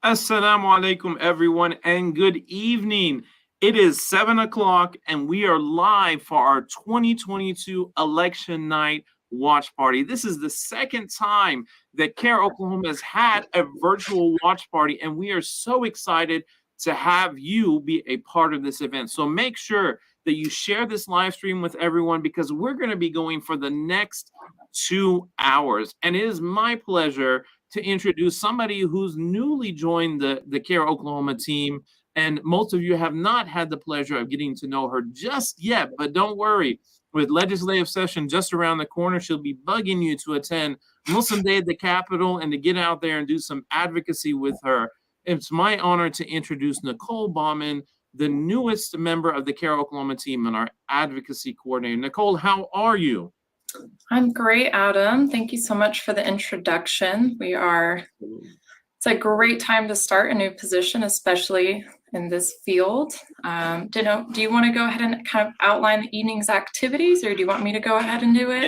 Assalamu alaikum, everyone, and good evening. It is 7 o'clock, and we are live for our 2022 election night watch party. This is the second time that CARE Oklahoma has had a virtual watch party, and we are so excited to have you be a part of this event. So make sure that you share this live stream with everyone because we're going to be going for the next 2 hours. And it is my pleasure to introduce somebody who's newly joined the CARE Oklahoma team. And most of you have not had the pleasure of getting to know her just yet, but don't worry. With legislative session just around the corner, she'll be bugging you to attend Muslim Day at the Capitol and to get out there and do some advocacy with her. It's my honor to introduce Nicole Bauman, the newest member of the CARE Oklahoma team and our advocacy coordinator. Nicole, how are you? I'm great, Adam. Thank you so much for the introduction. It's a great time to start a new position, especially in this field. Do you want to go ahead and kind of outline the evening's activities, or do you want me to go ahead and do it?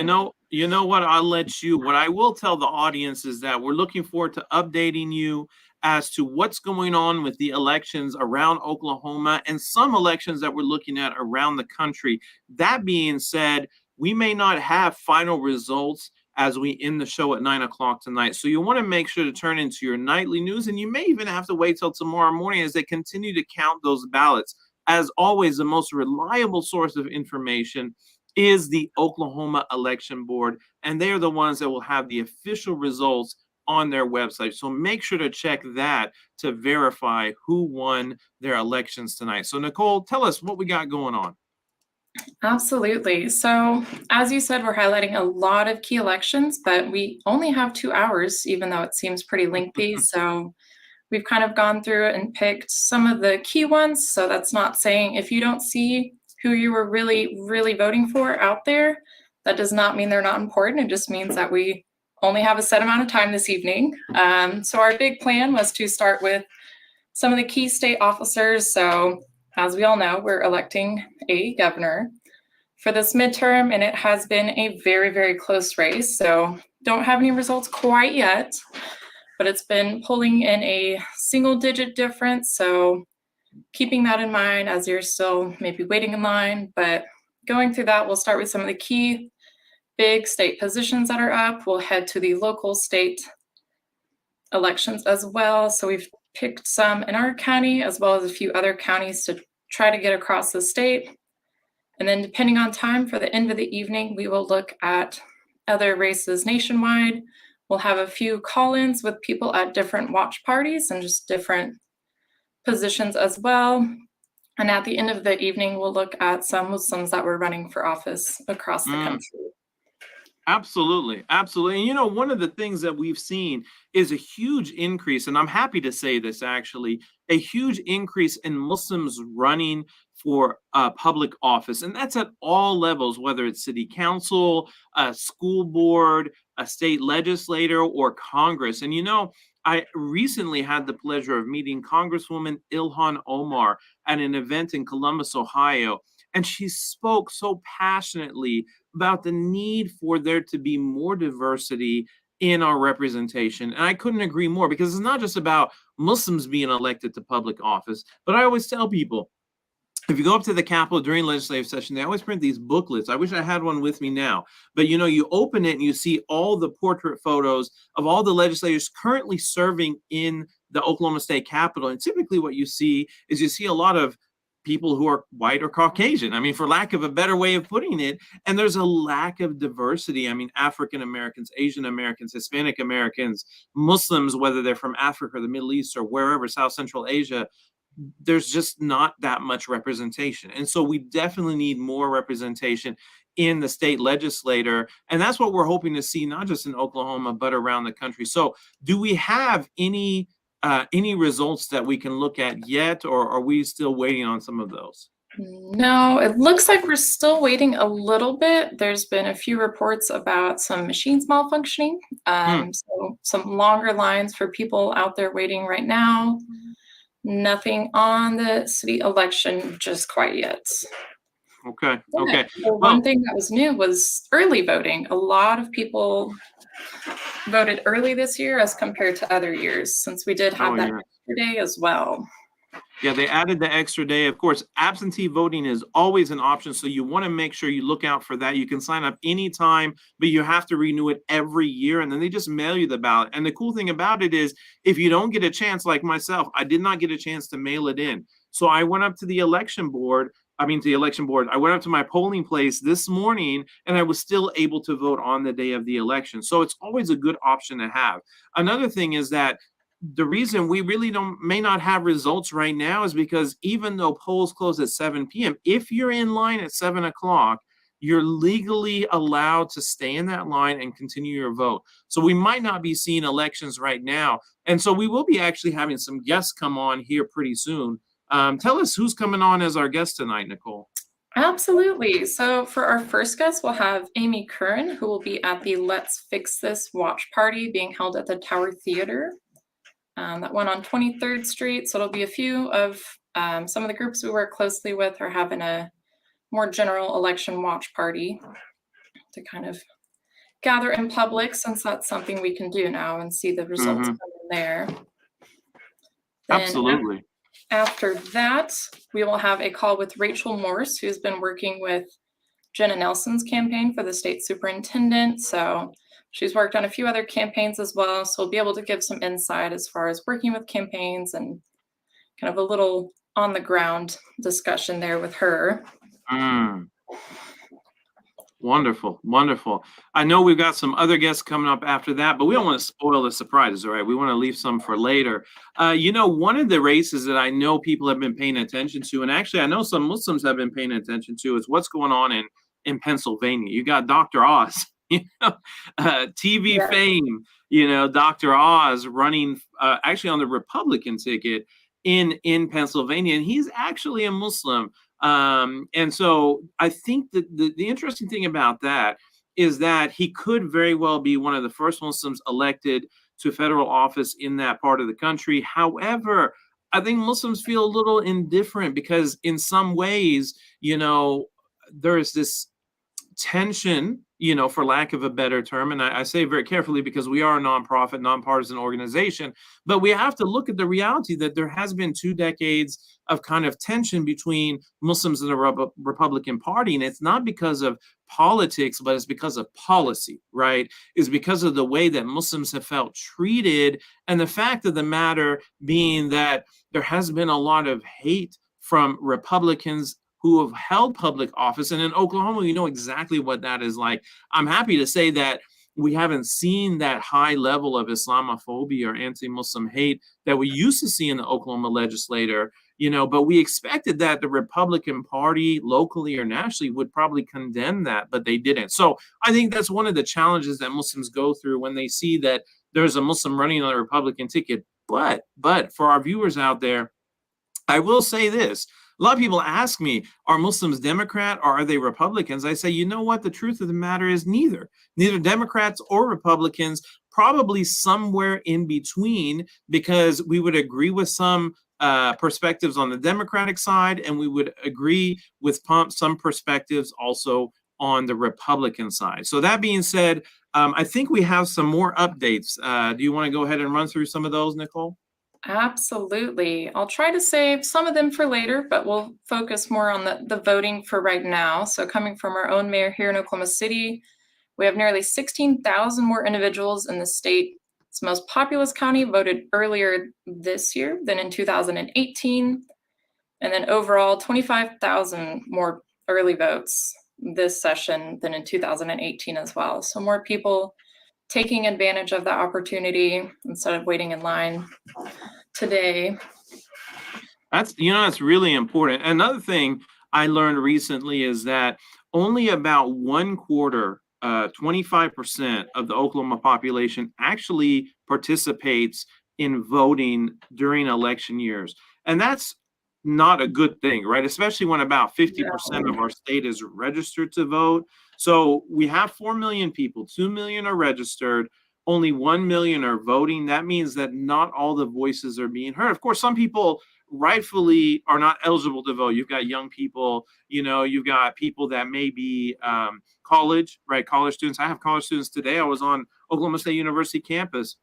You know what, I'll let you. What I will tell the audience is that we're looking forward to updating you as to what's going on with the elections around Oklahoma and some elections that we're looking at around the country. That being said, we may not have final results as we end the show at 9 o'clock tonight. So you want to make sure to turn into your nightly news, and you may even have to wait till tomorrow morning as they continue to count those ballots. As always, the most reliable source of information is the Oklahoma Election Board, and they are the ones that will have the official results on their website. So make sure to check that to verify who won their elections tonight. So Nicole, tell us what we got going on. Absolutely. So as you said, we're highlighting a lot of key elections, but we only have 2 hours, even though it seems pretty lengthy. So we've kind of gone through and picked some of the key ones. So that's not saying if you don't see who you were really, really voting for out there, that does not mean they're not important. It just means that we only have a set amount of time this evening. So our big plan was to start with some of the key state officers. So as we all know, we're electing a governor for this midterm, and it has been a very, very close race. So don't have any results quite yet, but it's been pulling in a single-digit difference. So keeping that in mind as you're still maybe waiting in line. But going through that, we'll start with some of the key big state positions that are up. We'll head to the local state elections as well. So we've picked some in our county as well as a few other counties to try to get across the state. And then depending on time for the end of the evening, we will look at other races nationwide. We'll have a few call-ins with people at different watch parties and just different positions as well. And at the end of the evening, we'll look at some Muslims that were running for office across the country. Absolutely. Absolutely. And one of the things that we've seen is a huge increase, and I'm happy to say this actually, a huge increase in Muslims running for public office. And that's at all levels, whether it's city council, a school board, a state legislator, or Congress. And I recently had the pleasure of meeting Congresswoman Ilhan Omar at an event in Columbus, Ohio. And she spoke so passionately about the need for there to be more diversity in our representation. And I couldn't agree more, because it's not just about Muslims being elected to public office, but I always tell people, if you go up to the Capitol during legislative session, they always print these booklets. I wish I had one with me now. But you open it and you see all the portrait photos of all the legislators currently serving in the Oklahoma State Capitol. And typically what you see is a lot of people who are white or Caucasian. I mean, for lack of a better way of putting it. And there's a lack of diversity. I mean, African Americans, Asian Americans, Hispanic Americans, Muslims, whether they're from Africa or the Middle East or wherever, South Central Asia, there's just not that much representation. And so we definitely need more representation in the state legislature. And that's what we're hoping to see, not just in Oklahoma, but around the country. So do we have any results that we can look at yet, or are we still waiting on some of those? No, it looks like we're still waiting a little bit. There's been a few reports about some machines malfunctioning. So some longer lines for people out there waiting right now. Nothing on the city election just quite yet. Okay. One thing that was new was early voting. A lot of people voted early this year as compared to other years, since we did have Oh, that yeah. extra day as well. Yeah, they added the extra day. Of course, absentee voting is always an option, so you want to make sure you look out for that. You can sign up anytime, but you have to renew it every year, and then they just mail you the ballot. And the cool thing about it is, if you don't get a chance, like myself, I did not get a chance to mail it in. So I went up to the election board. I mean, to the election board. I went up to my polling place this morning, and I was still able to vote on the day of the election. So it's always a good option to have. Another thing is that the reason we really don't may not have results right now is because even though polls close at 7 p.m., if you're in line at 7 o'clock, you're legally allowed to stay in that line and continue your vote. So we might not be seeing elections right now. And so we will be actually having some guests come on here pretty soon. Tell us who's coming on as our guest tonight, Nicole. Absolutely. So for our first guest, we'll have Amy Curran, who will be at the Let's Fix This watch party being held at the Tower Theater. That one on 23rd Street. So it'll be a few of some of the groups we work closely with are having a more general election watch party to kind of gather in public, since that's something we can do now and see the results come in there. Then Absolutely. after that, we will have a call with Rachel Morse, who's been working with Jenna Nelson's campaign for the state superintendent. So she's worked on a few other campaigns as well. So we'll be able to give some insight as far as working with campaigns and kind of a little on the ground discussion there with her. Wonderful, wonderful. I know we've got some other guests coming up after that, but we don't want to spoil the surprises, all right? We want to leave some for later. One of the races that I know people have been paying attention to, and actually I know some Muslims have been paying attention to, is what's going on in Pennsylvania. You got Dr. Oz, TV fame, Dr. Oz running actually on the Republican ticket in Pennsylvania, and he's actually a Muslim. And so I think that the interesting thing about that is that he could very well be one of the first Muslims elected to federal office in that part of the country. However, I think Muslims feel a little indifferent because in some ways, there's this tension, for lack of a better term, and I say very carefully because we are a nonprofit, nonpartisan organization, but we have to look at the reality that there has been 2 decades of kind of tension between Muslims and the Republican Party, and it's not because of politics, but it's because of policy, right? It's because of the way that Muslims have felt treated, and the fact of the matter being that there has been a lot of hate from Republicans who have held public office. And in Oklahoma, you know exactly what that is like. I'm happy to say that we haven't seen that high level of Islamophobia or anti-Muslim hate that we used to see in the Oklahoma legislature, but we expected that the Republican Party locally or nationally would probably condemn that, but they didn't. So I think that's one of the challenges that Muslims go through when they see that there's a Muslim running on a Republican ticket. But for our viewers out there, I will say this. A lot of people ask me, are Muslims Democrat or are they Republicans? I say, you know what? The truth of the matter is neither Democrats or Republicans, probably somewhere in between, because we would agree with some perspectives on the Democratic side, and we would agree with some perspectives also on the Republican side. So that being said, I think we have some more updates. Do you want to go ahead and run through some of those, Nicole? Absolutely. I'll try to save some of them for later, but we'll focus more on the voting for right now. So coming from our own mayor here in Oklahoma City, we have nearly 16,000 more individuals in the state's most populous county voted earlier this year than in 2018. And then overall, 25,000 more early votes this session than in 2018 as well. So more people taking advantage of the opportunity instead of waiting in line today. That's really important. Another thing I learned recently is that only about 1/4, 25% of the Oklahoma population actually participates in voting during election years. And that's not a good thing, right? Especially when about 50% of our state is registered to vote. So we have 4 million people, 2 million are registered, only 1 million are voting. That means that not all the voices are being heard. Of course, some people rightfully are not eligible to vote. You've got young people, you've got people that may be college, right? College students. I have college students today. I was on Oklahoma State University campus.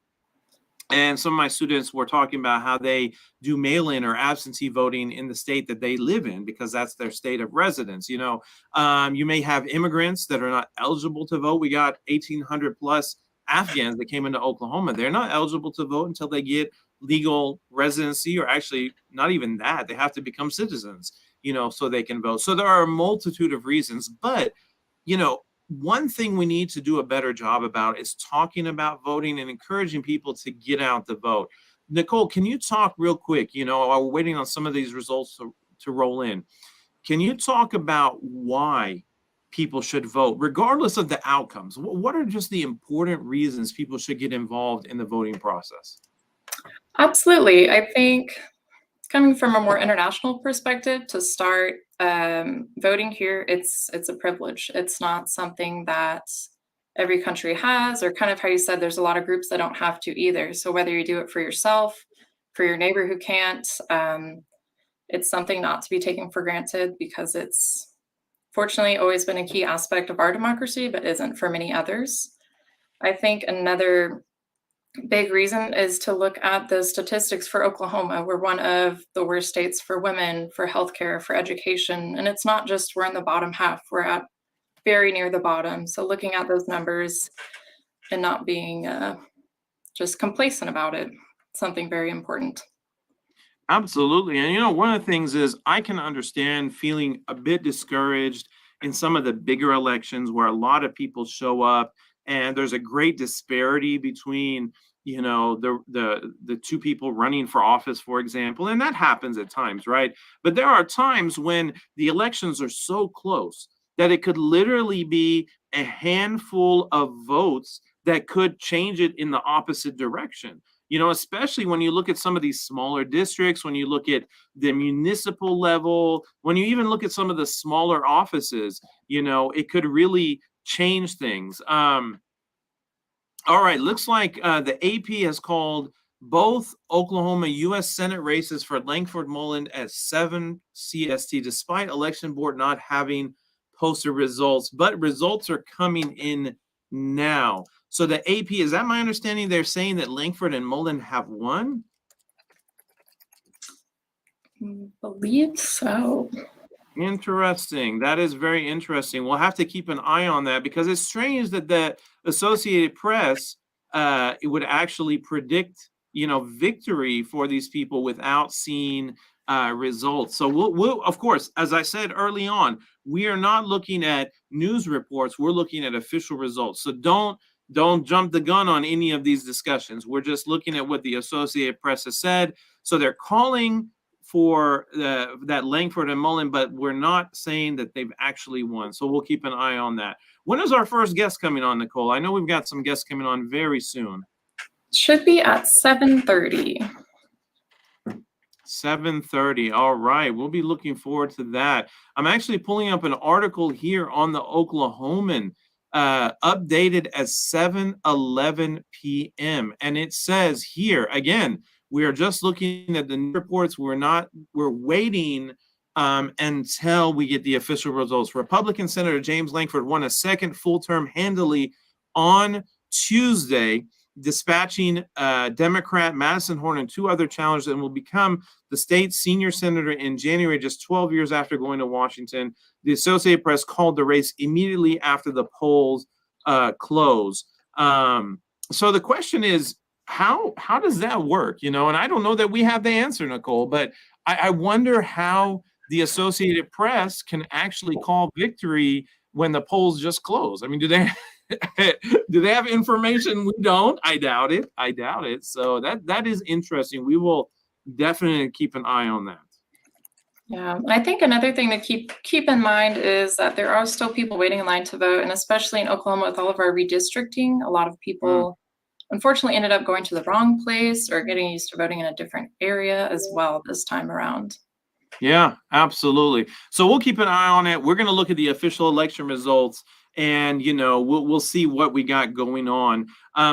And some of my students were talking about how they do mail-in or absentee voting in the state that they live in because that's their state of residence. You may have immigrants that are not eligible to vote. We got 1,800 plus Afghans that came into Oklahoma. They're not eligible to vote until they get legal residency, or actually not even that. They have to become citizens, so they can vote. So there are a multitude of reasons, but, one thing we need to do a better job about is talking about voting and encouraging people to get out to vote. Nicole, can you talk real quick? While we're waiting on some of these results to roll in, can you talk about why people should vote, regardless of the outcomes? What are just the important reasons people should get involved in the voting process? Absolutely. I think coming from a more international perspective, to start voting here, it's a privilege. It's not something that every country has, or kind of how you said, there's a lot of groups that don't have to either. So whether you do it for yourself, for your neighbor who can't, it's something not to be taken for granted, because it's fortunately always been a key aspect of our democracy, but isn't for many others. I think another big reason is to look at the statistics for Oklahoma. We're one of the worst states for women, for healthcare, for education. And it's not just we're in the bottom half, we're at very near the bottom. So looking at those numbers and not being just complacent about it, something very important. Absolutely. And one of the things is I can understand feeling a bit discouraged in some of the bigger elections where a lot of people show up and there's a great disparity between the two people running for office, for example, and that happens at times, right? But there are times when the elections are so close that it could literally be a handful of votes that could change it in the opposite direction. Especially when you look at some of these smaller districts, when you look at the municipal level, when you even look at some of the smaller offices, it could really change things. All right, looks like the AP has called both Oklahoma U.S. Senate races for Lankford Moreland at 7 CST, despite election board not having posted results. But results are coming in now. So the AP, is that my understanding? They're saying that Lankford and Moreland have won? Believe so. Interesting. That is very interesting. We'll have to keep an eye on that, because it's strange that the Associated Press it would actually predict, victory for these people without seeing results. So we'll, of course, as I said early on, we are not looking at news reports. We're looking at official results. So don't jump the gun on any of these discussions. We're just looking at what the Associated Press has said. So they're calling for that Lankford and Moreland, but we're not saying that they've actually won. So we'll keep an eye on that. When is our first guest coming on, Nicole? I know we've got some guests coming on very soon. Should be at 7:30. 7:30. All right. We'll be looking forward to that. I'm actually pulling up an article here on the Oklahoman, updated at 7:11 p.m. And it says here, again, we are just looking at the reports. We're waiting until we get the official results. Republican Senator James Lankford won a second full term handily on Tuesday, dispatching Democrat Madison Horn and two other challengers, and will become the state's senior senator in January, just 12 years after going to Washington. The Associated Press called the race immediately after the polls close. So the question is, how does that work? And I don't know that we have the answer, Nicole, but I wonder how the Associated Press can actually call victory when the polls just close. I mean, do they have information we don't? I doubt it. So that is interesting. We will definitely keep an eye on that. Yeah, I think another thing to keep in mind is that there are still people waiting in line to vote, and especially in Oklahoma with all of our redistricting, a lot of people unfortunately ended up going to the wrong place or getting used to voting in a different area as well this time around. Yeah, absolutely. So we'll keep an eye on it. We're going to look at the official election results, and we'll see what we got going on.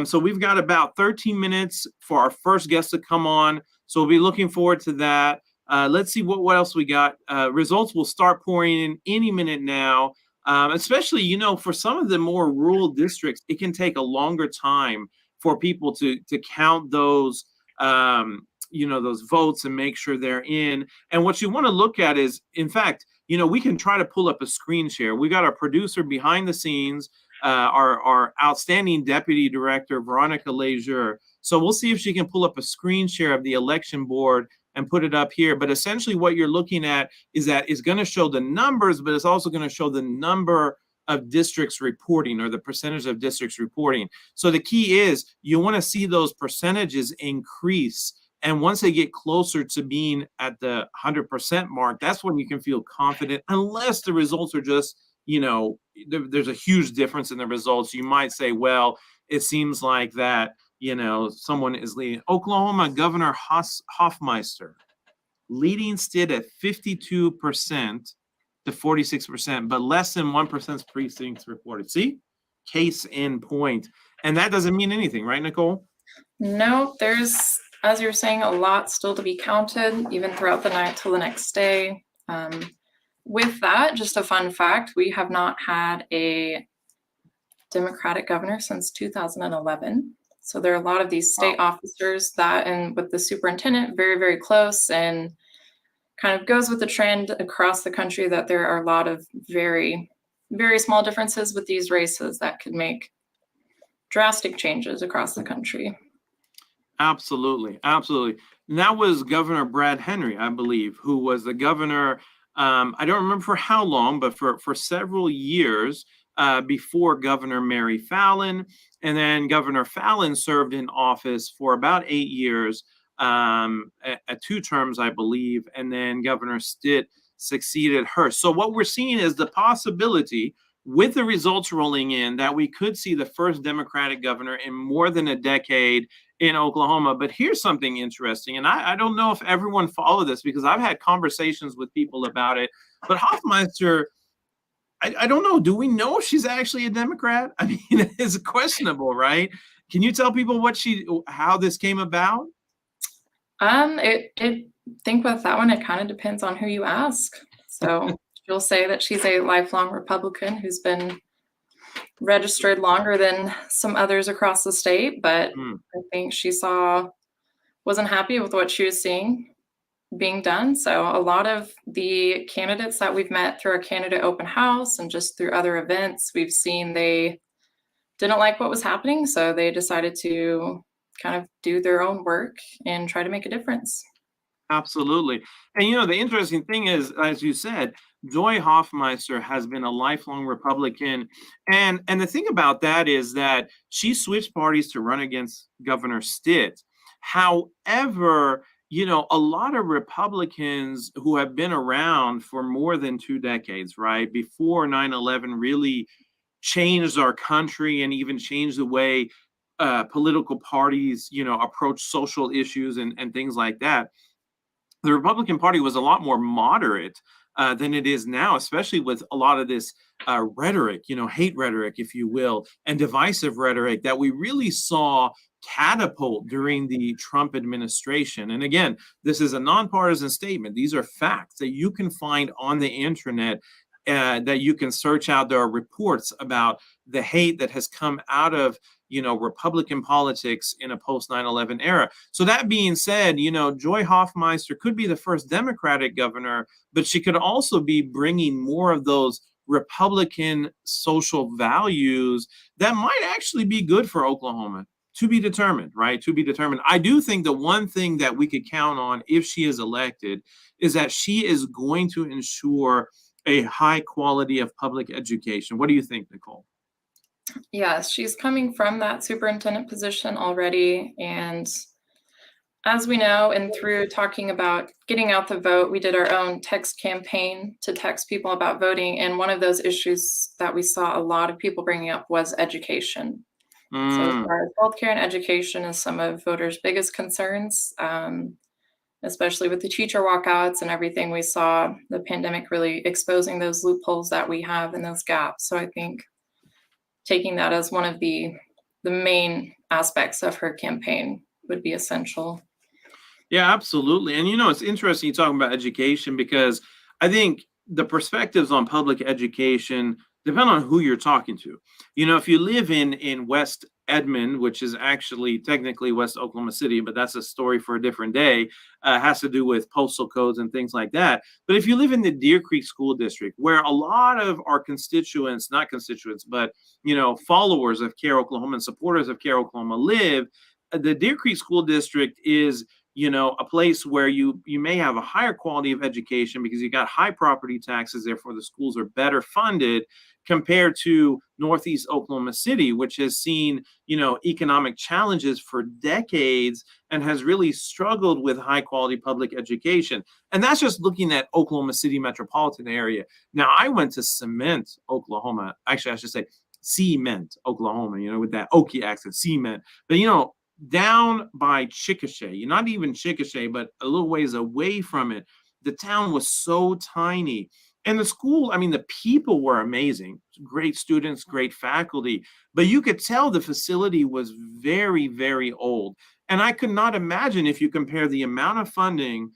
So we've got about 13 minutes for our first guest to come on. So we'll be looking forward to that. Let's see what else we got. Results will start pouring in any minute now. Especially, for some of the more rural districts, it can take a longer time for people to count those, those votes and make sure they're in. And what you want to look at is, in fact, we can try to pull up a screen share. We got our producer behind the scenes, our outstanding deputy director, Veronica Lejeune. So we'll see if she can pull up a screen share of the election board and put it up here. But essentially what you're looking at is that it's going to show the numbers, but it's also going to show the number of districts reporting, or the percentage of districts reporting. So the key is you want to see those percentages increase. And once they get closer to being at the 100% mark, that's when you can feel confident, unless the results are just, there's a huge difference in the results. You might say, well, it seems like that, someone is leading. Oklahoma Governor Hofmeister leading Stitt at 52% to 46%, but less than 1% precincts reported. See? Case in point. And that doesn't mean anything, right, Nicole? No, there's, as you're saying, a lot still to be counted, even throughout the night till the next day. With that, just a fun fact, we have not had a Democratic governor since 2011. So there are a lot of these state officers that, and with the superintendent, very, very close, and kind of goes with the trend across the country that there are a lot of very, very small differences with these races that could make drastic changes across the country. Absolutely. Absolutely. And that was Governor Brad Henry, I believe, who was the governor. I don't remember for how long, but for several years before Governor Mary Fallin. And then Governor Fallin served in office for about 8 years, at 2 terms, I believe. And then Governor Stitt succeeded her. So what we're seeing is the possibility, with the results rolling in, that we could see the first Democratic governor in more than a decade in Oklahoma. But here's something interesting, and I don't know if everyone followed this, because I've had conversations with people about it, but Hofmeister, I don't know, do we know if she's actually a Democrat? I mean, it's questionable, right? Can you tell people how this came about? I think with that one, it kind of depends on who you ask. So she'll say that she's a lifelong Republican who's been registered longer than some others across the state, but I think she wasn't happy with what she was seeing being done. So a lot of the candidates that we've met through our candidate open house and just through other events, we've seen they didn't like what was happening. So they decided to kind of do their own work and try to make a difference. Absolutely. And the interesting thing is, as you said, Joy Hofmeister has been a lifelong Republican. And the thing about that is that she switched parties to run against Governor Stitt. However, a lot of Republicans who have been around for more than 2 decades, right, before 9/11 really changed our country and even changed the way political parties, approach social issues and things like that. The Republican Party was a lot more moderate than it is now, especially with a lot of this rhetoric, hate rhetoric, if you will, and divisive rhetoric that we really saw catapult during the Trump administration. And again, this is a nonpartisan statement. These are facts that you can find on the internet, that you can search out. There are reports about the hate that has come out of Republican politics in a post 9/11 era. So that being said, Joy Hofmeister could be the first Democratic governor, but she could also be bringing more of those Republican social values that might actually be good for Oklahoma. To be determined, right? To be determined. I do think the one thing that we could count on if she is elected is that she is going to ensure a high quality of public education. What do you think, Nicole? Yes, she's coming from that superintendent position already. And as we know, and through talking about getting out the vote, we did our own text campaign to text people about voting. And one of those issues that we saw a lot of people bringing up was education. So as far as healthcare and education is some of voters' biggest concerns, especially with the teacher walkouts and everything. We saw the pandemic really exposing those loopholes that we have and those gaps. So I think taking that as one of the main aspects of her campaign would be essential. Yeah, absolutely. And it's interesting you talking about education, because I think the perspectives on public education Depend on who you're talking to. You know, if you live in West Edmond, which is actually technically West Oklahoma City, but that's a story for a different day, has to do with postal codes and things like that. But if you live in the Deer Creek School District, where a lot of our constituents, not constituents, but followers of Care Oklahoma and supporters of Care Oklahoma live, the Deer Creek School District is a place where you may have a higher quality of education because you got high property taxes, therefore the schools are better funded compared to Northeast Oklahoma City, which has seen, economic challenges for decades and has really struggled with high quality public education. And that's just looking at Oklahoma City metropolitan area. Now, I went to Cement, Oklahoma. Actually, I should say Cement, Oklahoma, with that Okie accent, Cement. But, down by Chickasha, not even Chickasha, but a little ways away from it, the town was so tiny. And the school, I mean, the people were amazing, great students, great faculty, but you could tell the facility was very, very old. And I could not imagine if you compare the amount of funding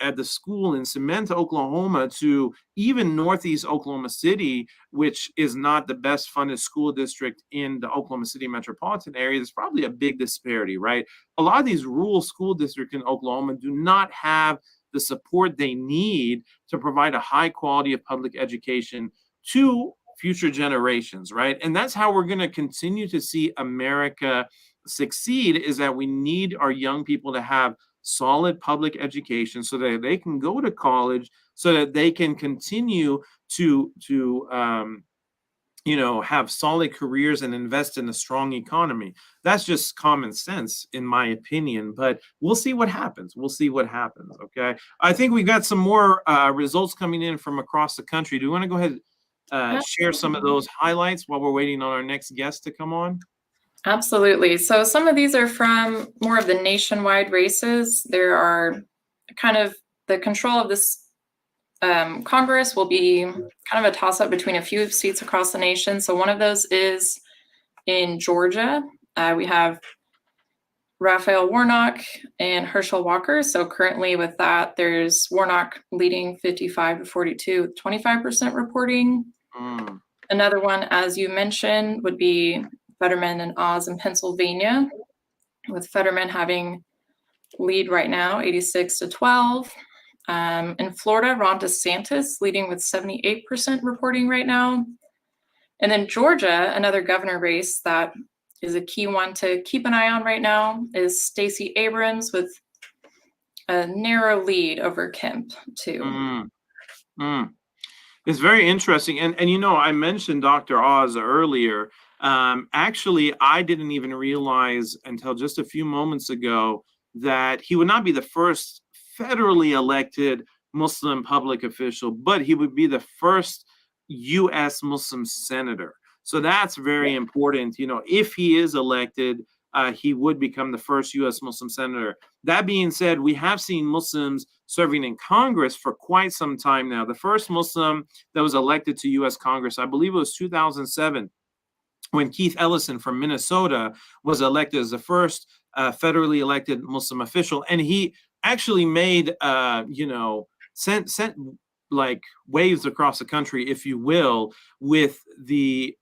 at the school in Cement, Oklahoma, to even Northeast Oklahoma City, which is not the best funded school district in the Oklahoma City metropolitan area. There's probably a big disparity, right? A lot of these rural school districts in Oklahoma do not have the support they need to provide a high quality of public education to future generations, right? And that's how we're going to continue to see America succeed, is that we need our young people to have solid public education so that they can go to college, so that they can continue to have solid careers and invest in a strong economy. That's just common sense, in my opinion, but we'll see what happens. Okay. I think we got some more results coming in from across the country. Do you want to go ahead share some of those highlights while we're waiting on our next guest to come on? Absolutely. So some of these are from more of the nationwide races. There are kind of the control of this Congress will be kind of a toss-up between a few seats across the nation. So one of those is in Georgia. We have Raphael Warnock and Herschel Walker. So currently with that, there's Warnock leading 55-42, 25% reporting. Another one, as you mentioned, would be Fetterman and Oz in Pennsylvania, with Fetterman having lead right now, 86-12. In Florida, Ron DeSantis leading with 78% reporting right now. And then Georgia, another governor race that is a key one to keep an eye on right now, is Stacey Abrams with a narrow lead over Kemp too. It's very interesting. And I mentioned Dr. Oz earlier. Actually, I didn't even realize until just a few moments ago that he would not be the first federally elected Muslim public official, but he would be the first U.S. Muslim senator. So that's very important. If he is elected, he would become the first U.S. Muslim senator. That being said, we have seen Muslims serving in Congress for quite some time now. The first Muslim that was elected to U.S. Congress, I believe it was 2007, when Keith Ellison from Minnesota was elected as the first federally elected Muslim official. And he actually made, sent like waves across the country, if you will, with the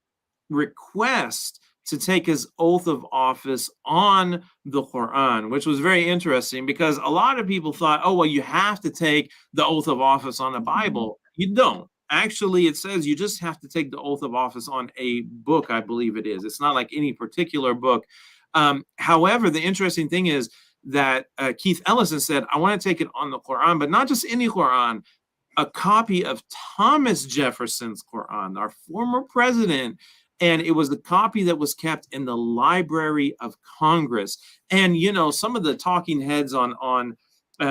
request to take his oath of office on the Quran, which was very interesting because a lot of people thought, oh, well, you have to take the oath of office on the Bible. You don't. Actually, it says you just have to take the oath of office on a book, I believe it is. It's not like any particular book. However, the interesting thing is that Keith Ellison said, I want to take it on the Quran, but not just any Quran, a copy of Thomas Jefferson's Quran, our former president. And it was the copy that was kept in the Library of Congress. And, some of the talking heads on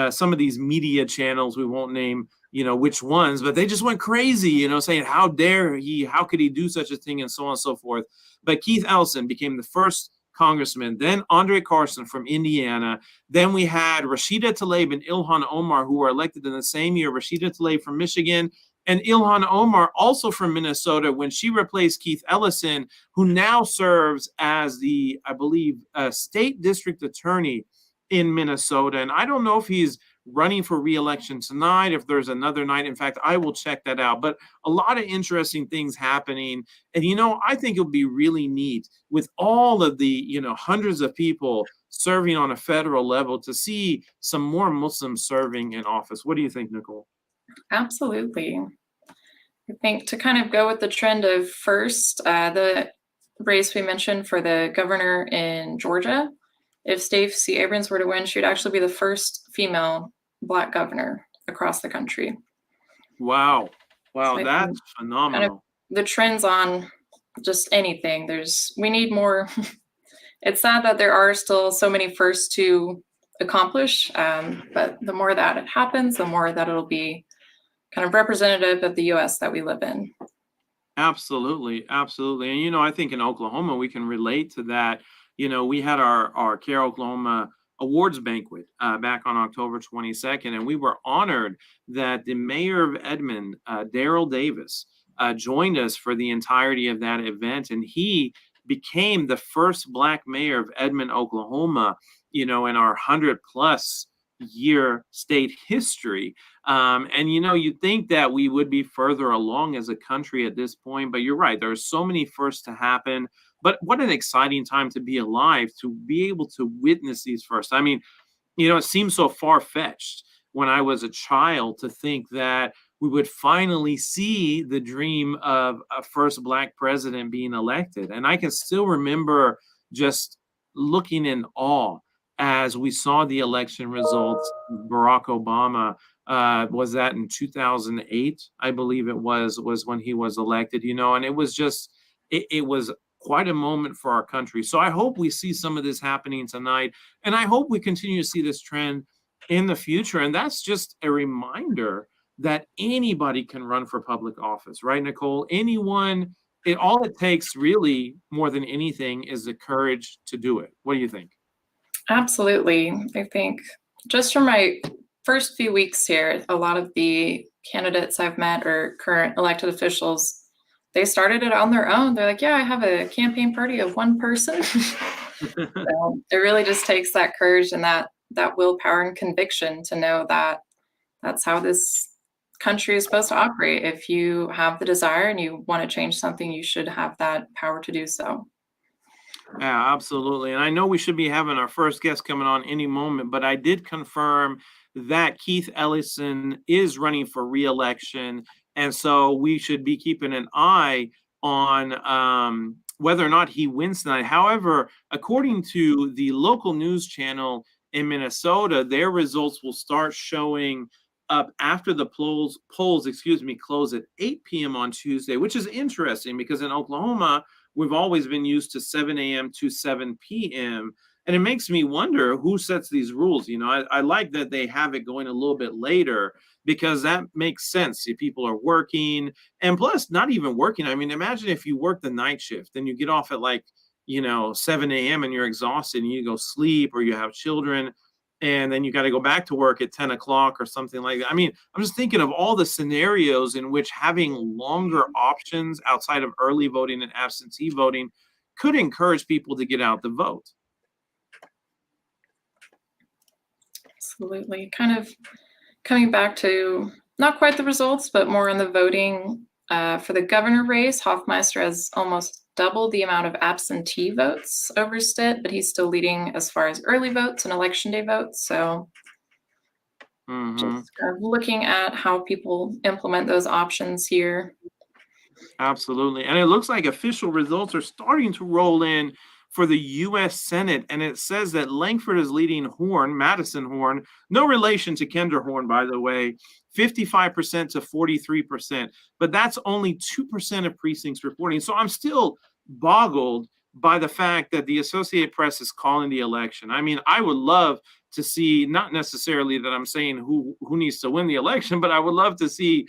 some of these media channels, we won't name, which ones, but they just went crazy, saying, how dare he, how could he do such a thing, and so on and so forth. But Keith Ellison became the first congressman, then Andre Carson from Indiana. Then we had Rashida Tlaib and Ilhan Omar, who were elected in the same year. Rashida Tlaib from Michigan, and Ilhan Omar, also from Minnesota, when she replaced Keith Ellison, who now serves as the, I believe, state district attorney in Minnesota. And I don't know if he's running for re-election tonight, if there's another night. In fact, I will check that out. But a lot of interesting things happening. And, I think it would be really neat with all of the, hundreds of people serving on a federal level to see some more Muslims serving in office. What do you think, Nicole? Absolutely. I think to kind of go with the trend of first, the race we mentioned for the governor in Georgia, if Stacey Abrams were to win, she would actually be the first female Black governor across the country. Wow. Wow, So that's phenomenal. kind of the trends on just anything, we need more. It's sad that there are still so many firsts to accomplish, but the more that it happens, the more that it'll be kind of representative of the US that we live in. Absolutely, absolutely. And I think in Oklahoma we can relate to that. We had our Care Oklahoma awards banquet back on October 22nd, and we were honored that the mayor of Edmond, Daryl Davis, joined us for the entirety of that event, and he became the first Black mayor of Edmond, Oklahoma, in our 100+ year state history. And you'd think that we would be further along as a country at this point, but you're right, there are so many firsts to happen. But what an exciting time to be alive, to be able to witness these firsts. I mean, it seems so far-fetched when I was a child to think that we would finally see the dream of a first Black president being elected. And I can still remember just looking in awe as we saw the election results. Barack Obama, was that in 2008? I believe it was when he was elected, and it was just, it was quite a moment for our country. So I hope we see some of this happening tonight, and I hope we continue to see this trend in the future. And that's just a reminder that anybody can run for public office, right, Nicole? Anyone, all it takes really more than anything is the courage to do it. What do you think? Absolutely. I think just from my first few weeks here, a lot of the candidates I've met or current elected officials, they started it on their own. They're like, yeah, I have a campaign party of one person. So it really just takes that courage and that willpower and conviction to know that that's how this country is supposed to operate. If you have the desire and you want to change something, you should have that power to do so. Yeah, absolutely. And I know we should be having our first guest coming on any moment, but I did confirm that Keith Ellison is running for re-election. And so we should be keeping an eye on whether or not he wins tonight. However, according to the local news channel in Minnesota, their results will start showing up after the polls close at 8 p.m. on Tuesday, which is interesting because in Oklahoma, we've always been used to 7 a.m. to 7 p.m. And it makes me wonder who sets these rules. I like that they have it going a little bit later because that makes sense. If people are working, and plus not even working. I mean, imagine if you work the night shift and you get off at 7 a.m. and you're exhausted and you go sleep, or you have children and then you got to go back to work at 10 o'clock or something like that. I mean, I'm just thinking of all the scenarios in which having longer options outside of early voting and absentee voting could encourage people to get out the vote. Absolutely. Kind of coming back to not quite the results, but more on the voting for the governor race. Hoffmeister has almost double the amount of absentee votes over Stitt, but he's still leading as far as early votes and election day votes. So just kind of looking at how people implement those options here. Absolutely. And it looks like official results are starting to roll in for the U.S. Senate. And it says that Lankford is leading Madison Horn, no relation to Kendra Horn, by the way, 55% to 43%. But that's only 2% of precincts reporting. So I'm still boggled by the fact that the Associated Press is calling the election. I mean, I would love to see, not necessarily that I'm saying who needs to win the election, but I would love to see,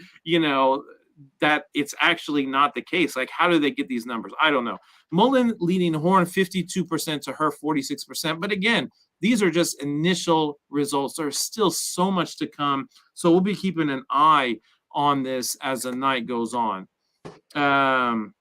that it's actually not the case. Like, how do they get these numbers? I don't know. Mullen leading Horn 52% to her 46%. But again, these are just initial results. There's still so much to come. So we'll be keeping an eye on this as the night goes on. And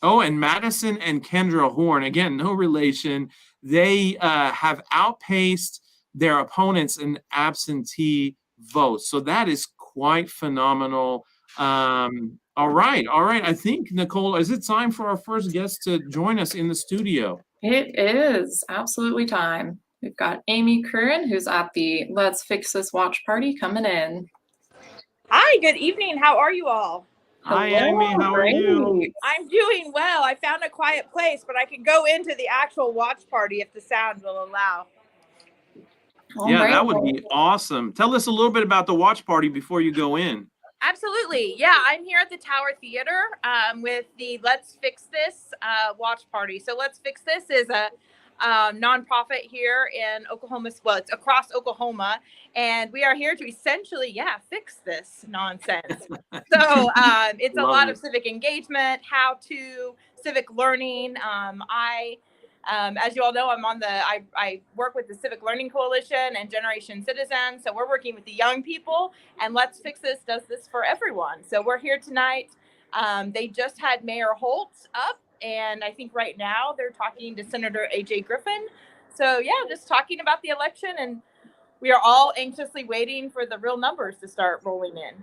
Madison and Kendra Horn, again, no relation. They have outpaced their opponents in absentee votes. So that is quite phenomenal. All right, all right. I think, Nicole, is it time for our first guest to join us in the studio? It is absolutely time. We've got Amy Curran, who's at the Let's Fix This watch party, coming in. Hi, good evening. How are you all? Hi, Amy. How are you? Great. I'm doing well. I found a quiet place, but I can go into the actual watch party if the sound will allow. All Yeah, right. that would be awesome. Tell us a little bit about the watch party before you go in. Absolutely. Yeah, I'm here at the Tower Theater with the Let's Fix This watch party. So Let's Fix This is a nonprofit here in Oklahoma. Well, it's across Oklahoma, and we are here to essentially, fix this nonsense. So it's a Love lot it. of civic engagement, how to, civic learning. As you all know, I work with the Civic Learning Coalition and Generation Citizen. So we're working with the young people, and Let's Fix This does this for everyone. So we're here tonight. They just had Mayor Holt up, and I think right now they're talking to Senator AJ Griffin. So yeah, just talking about the election, and we are all anxiously waiting for the real numbers to start rolling in.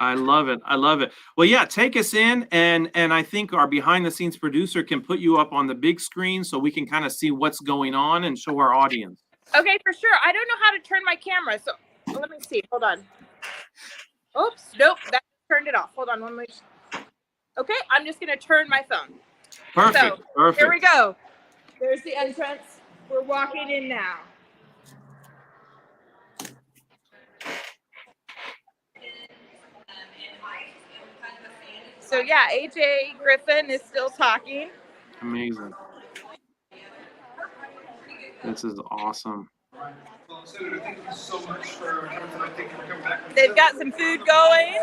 I love it. I love it. Well, yeah, take us in, and I think our behind the scenes producer can put you up on the big screen so we can kind of see what's going on and show our audience. Okay, for sure. I don't know how to turn my camera, so let me see. Hold on. Oops, nope, that turned it off. Hold on one minute. Okay, I'm just gonna turn my phone. Perfect. So, Perfect. Here we go. There's the entrance. We're walking in now. So yeah, AJ Griffin is still talking. Amazing. This is awesome. Senator, thank you so much for coming tonight. Thank you for coming back. They've got some food going.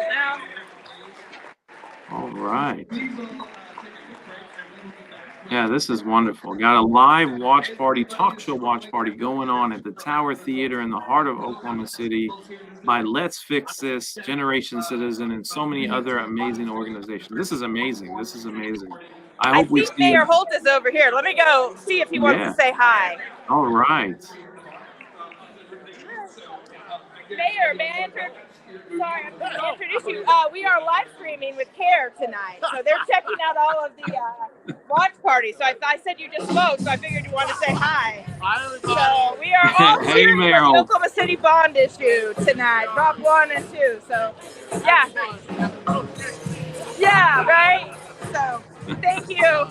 All right. Yeah, this is wonderful. Got a live watch party, talk show watch party going on at the Tower Theater in the heart of Oklahoma City by Let's Fix This, Generation Citizen, and so many other amazing organizations. This is amazing. This is amazing. I hope we think see Mayor Holt is over here. Let me go see if he wants Yeah. to say hi. All right. Mayor, may I sorry, I'm going to introduce you. We are live streaming with CARE tonight. So they're checking out all of the watch party. So I said you just spoke, so I figured you wanted to say hi. So we are all Hey, cheering Mayor for the Holt. Oklahoma City bond issue tonight, Prop 1 and 2. So, yeah. Yeah, right? So, thank you.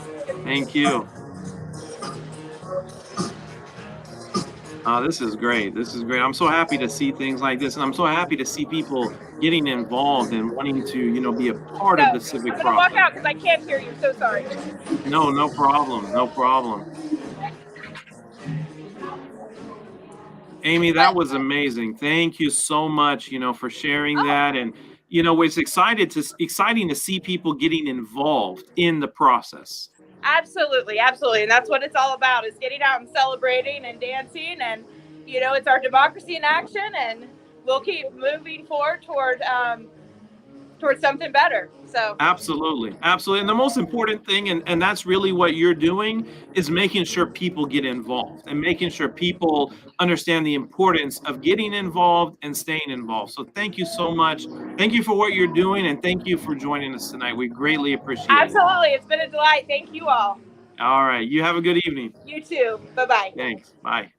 Thank you. This is great. This is great. I'm so happy to see things like this, and I'm so happy to see people getting involved and wanting to, be a part of the civic I'm going to walk process. out because I can't hear you. So sorry. No, no problem. No problem. Amy, that was amazing. Thank you so much, for sharing that. And, it's exciting to see people getting involved in the process. Absolutely, absolutely. And that's what it's all about, is getting out and celebrating and dancing. And, it's our democracy in action, and we'll keep moving forward toward something better. So Absolutely. Absolutely. And the most important thing, and that's really what you're doing, is making sure people get involved and making sure people understand the importance of getting involved and staying involved. So thank you so much. Thank you for what you're doing, and thank you for joining us tonight. We greatly appreciate it. absolutely, it's been a delight. Thank you all. All right. You have a good evening. You too. Bye-bye. Thanks. Bye.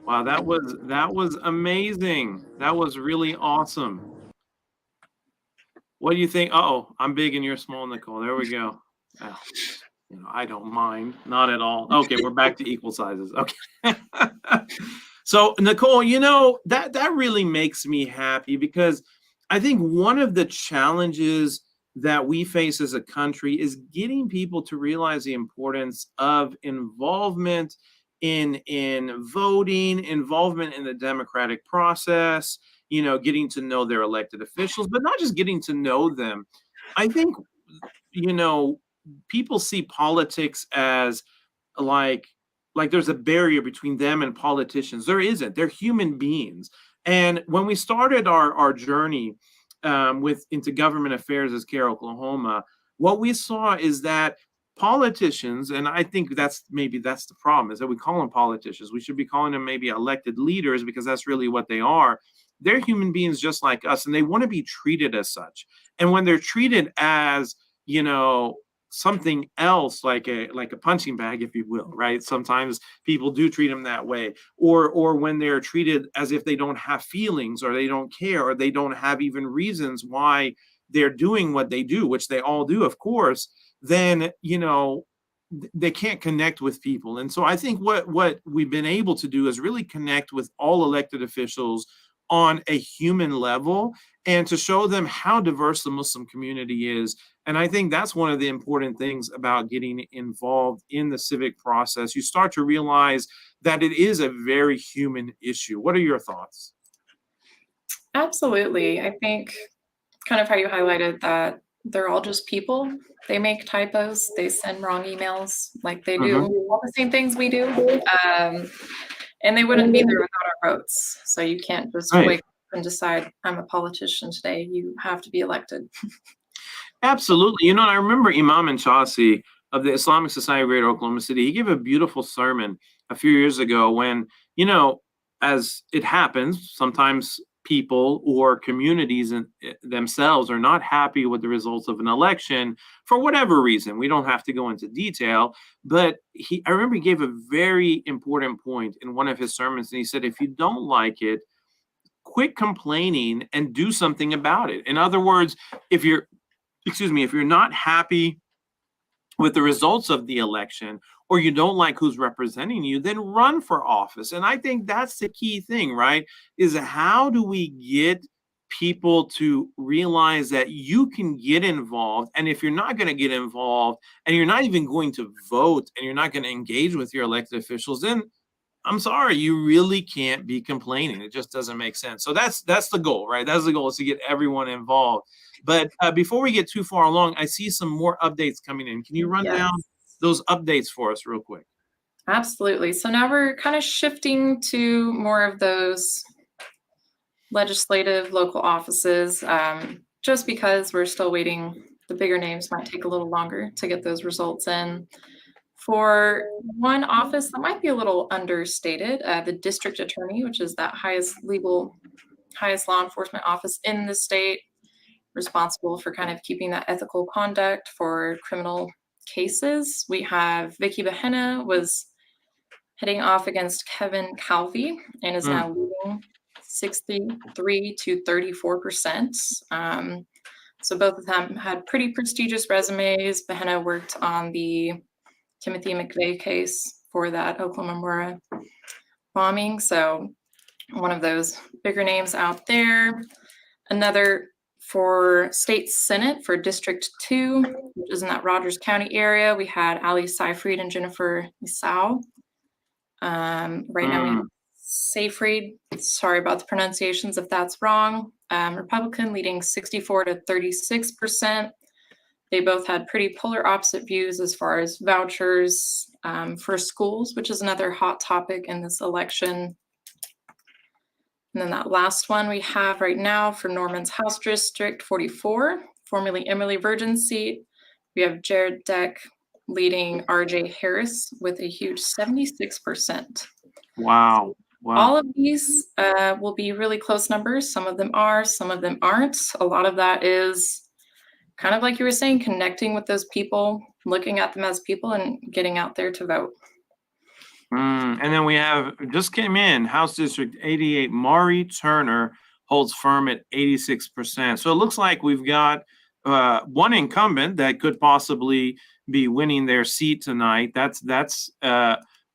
Wow, that was amazing. That was really awesome. What do you think? Uh-oh, I'm big and you're small, Nicole. There we go. Well, I don't mind. Not at all. Okay, we're back to equal sizes. Okay. So, Nicole, that really makes me happy, because I think one of the challenges that we face as a country is getting people to realize the importance of involvement in voting, involvement in the democratic process, getting to know their elected officials, but not just getting to know them. I think, people see politics as like there's a barrier between them and politicians. There isn't. They're human beings. And when we started our journey into government affairs as CARE Oklahoma, what we saw is that politicians, and I think that's the problem, is that we call them politicians. We should be calling them maybe elected leaders, because that's really what they are. They're human beings just like us, and they want to be treated as such. And when they're treated as, something else, like a punching bag, if you will, right? Sometimes people do treat them that way, or when they're treated as if they don't have feelings, or they don't care, or they don't have even reasons why they're doing what they do, which they all do, of course, then they can't connect with people. And so I think what we've been able to do is really connect with all elected officials on a human level, and to show them how diverse the Muslim community is. And I think that's one of the important things about getting involved in the civic process. You start to realize that it is a very human issue. What are your thoughts? Absolutely. I think kind of how you highlighted that they're all just people. They make typos, they send wrong emails, like they do all the same things we do. And they wouldn't be there without our votes. So you can't just Right. wake up and decide, I'm a politician today. You have to be elected. Absolutely. I remember Imam Chausi of the Islamic Society of Greater Oklahoma City. He gave a beautiful sermon a few years ago when, as it happens, sometimes people or communities themselves are not happy with the results of an election for whatever reason. We don't have to go into detail, but I remember he gave a very important point in one of his sermons, and he said, if you don't like it, quit complaining and do something about it. In other words, if you're not happy with the results of the election, or you don't like who's representing you, then run for office. And I think that's the key thing, right? Is how do we get people to realize that you can get involved? And if you're not going to get involved, and you're not even going to vote, and you're not going to engage with your elected officials, then I'm sorry, you really can't be complaining. It just doesn't make sense. So that's the goal, right? That's the goal, is to get everyone involved. But before we get too far along, I see some more updates coming in. Can you run down those updates for us real quick? Absolutely. So now we're kind of shifting to more of those legislative local offices, just because we're still waiting. The bigger names might take a little longer to get those results in. For one office that might be a little understated, the district attorney, which is that highest law enforcement office in the state, responsible for kind of keeping that ethical conduct for criminal cases. We have Vicky Bahena was heading off against Kevin Calvi and is now leading 63 to 34%. So both of them had pretty prestigious resumes. Bahena worked on the Timothy McVeigh case for that Oklahoma bombing. So one of those bigger names out there. Another for state senate for District 2, which is in that Rogers County area, we had Ali Seyfried and Jennifer Isau. Right now we have Seyfried, sorry about the pronunciations if that's wrong, Republican, leading 64 to 36%. They both had pretty polar opposite views as far as vouchers for schools, which is another hot topic in this election. And then that last one we have right now for Norman's House District 44, formerly Emily Virgin's seat. We have Jared Deck leading RJ Harris with a huge 76%. Wow. All of these will be really close numbers. Some of them are, some of them aren't. A lot of that is kind of like you were saying, connecting with those people, looking at them as people, and getting out there to vote. And then we have, just came in, House District 88, Mari Turner holds firm at 86%. So it looks like we've got one incumbent that could possibly be winning their seat tonight. That's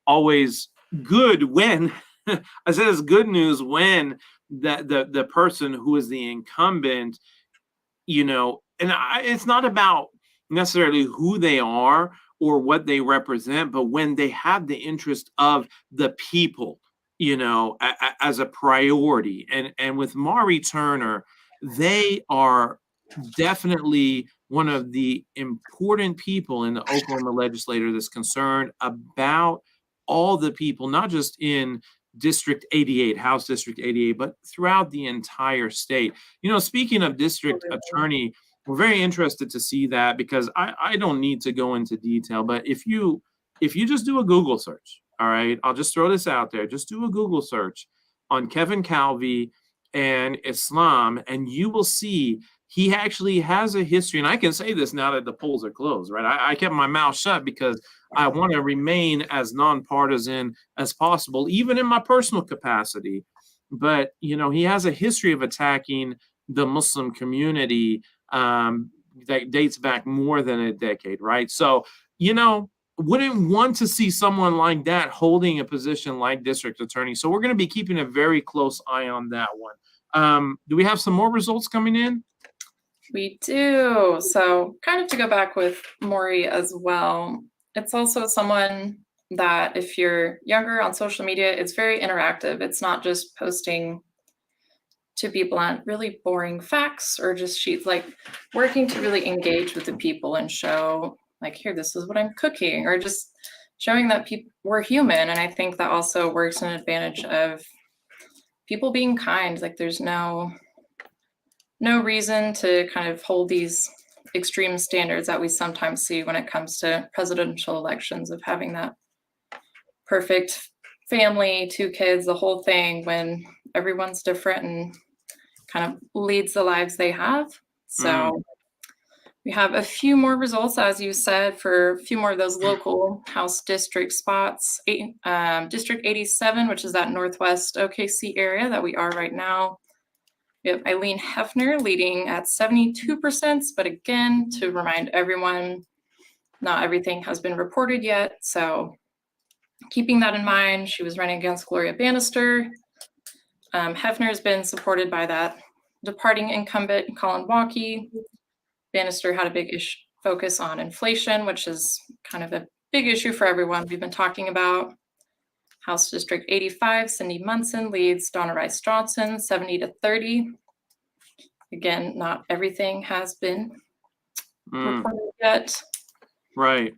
always good when, I said it's good news when the person who is the incumbent, it's not about necessarily who they are or what they represent, but when they have the interest of the people, as a priority. And with Mari Turner, they are definitely one of the important people in the Oklahoma legislature that's concerned about all the people, not just in District 88, House District 88, but throughout the entire state. Speaking of district attorney we're very interested to see that, because I don't need to go into detail, but if you just do a Google search, all right, I'll just throw this out there, just do a Google search on Kevin Calvi and Islam, and you will see he actually has a history. And I can say this now that the polls are closed, right? I kept my mouth shut because I want to remain as nonpartisan as possible, even in my personal capacity. But, you know, he has a history of attacking the Muslim community that dates back more than a decade, right? So, you know, wouldn't want to see someone like that holding a position like district attorney. So we're going to be keeping a very close eye on that one. Do we have some more results coming in? We do. So kind of to go back with Maury as well, it's also someone that if you're younger on social media, it's very interactive. It's not just posting, to be blunt, really boring facts or just sheets, like working to really engage with the people and show like, here, this is what I'm cooking, or just showing that people we're human. And I think that also works in advantage of people being kind. Like there's no reason to kind of hold these extreme standards that we sometimes see when it comes to presidential elections, of having that perfect family, 2 kids, the whole thing, when everyone's different and kind of leads the lives they have. So we have a few more results, as you said, for a few more of those local House district spots. District 87, which is that Northwest OKC area that we are right now. We have Eileen Hefner leading at 72%, but again, to remind everyone, not everything has been reported yet. So keeping that in mind, she was running against Gloria Bannister. Hefner has been supported by that departing incumbent, Colin Walkie. Bannister had a big focus on inflation, which is kind of a big issue for everyone we've been talking about. House District 85, Cindy Munson leads Donna Rice Johnson, 70-30. Again, not everything has been reported yet. Right.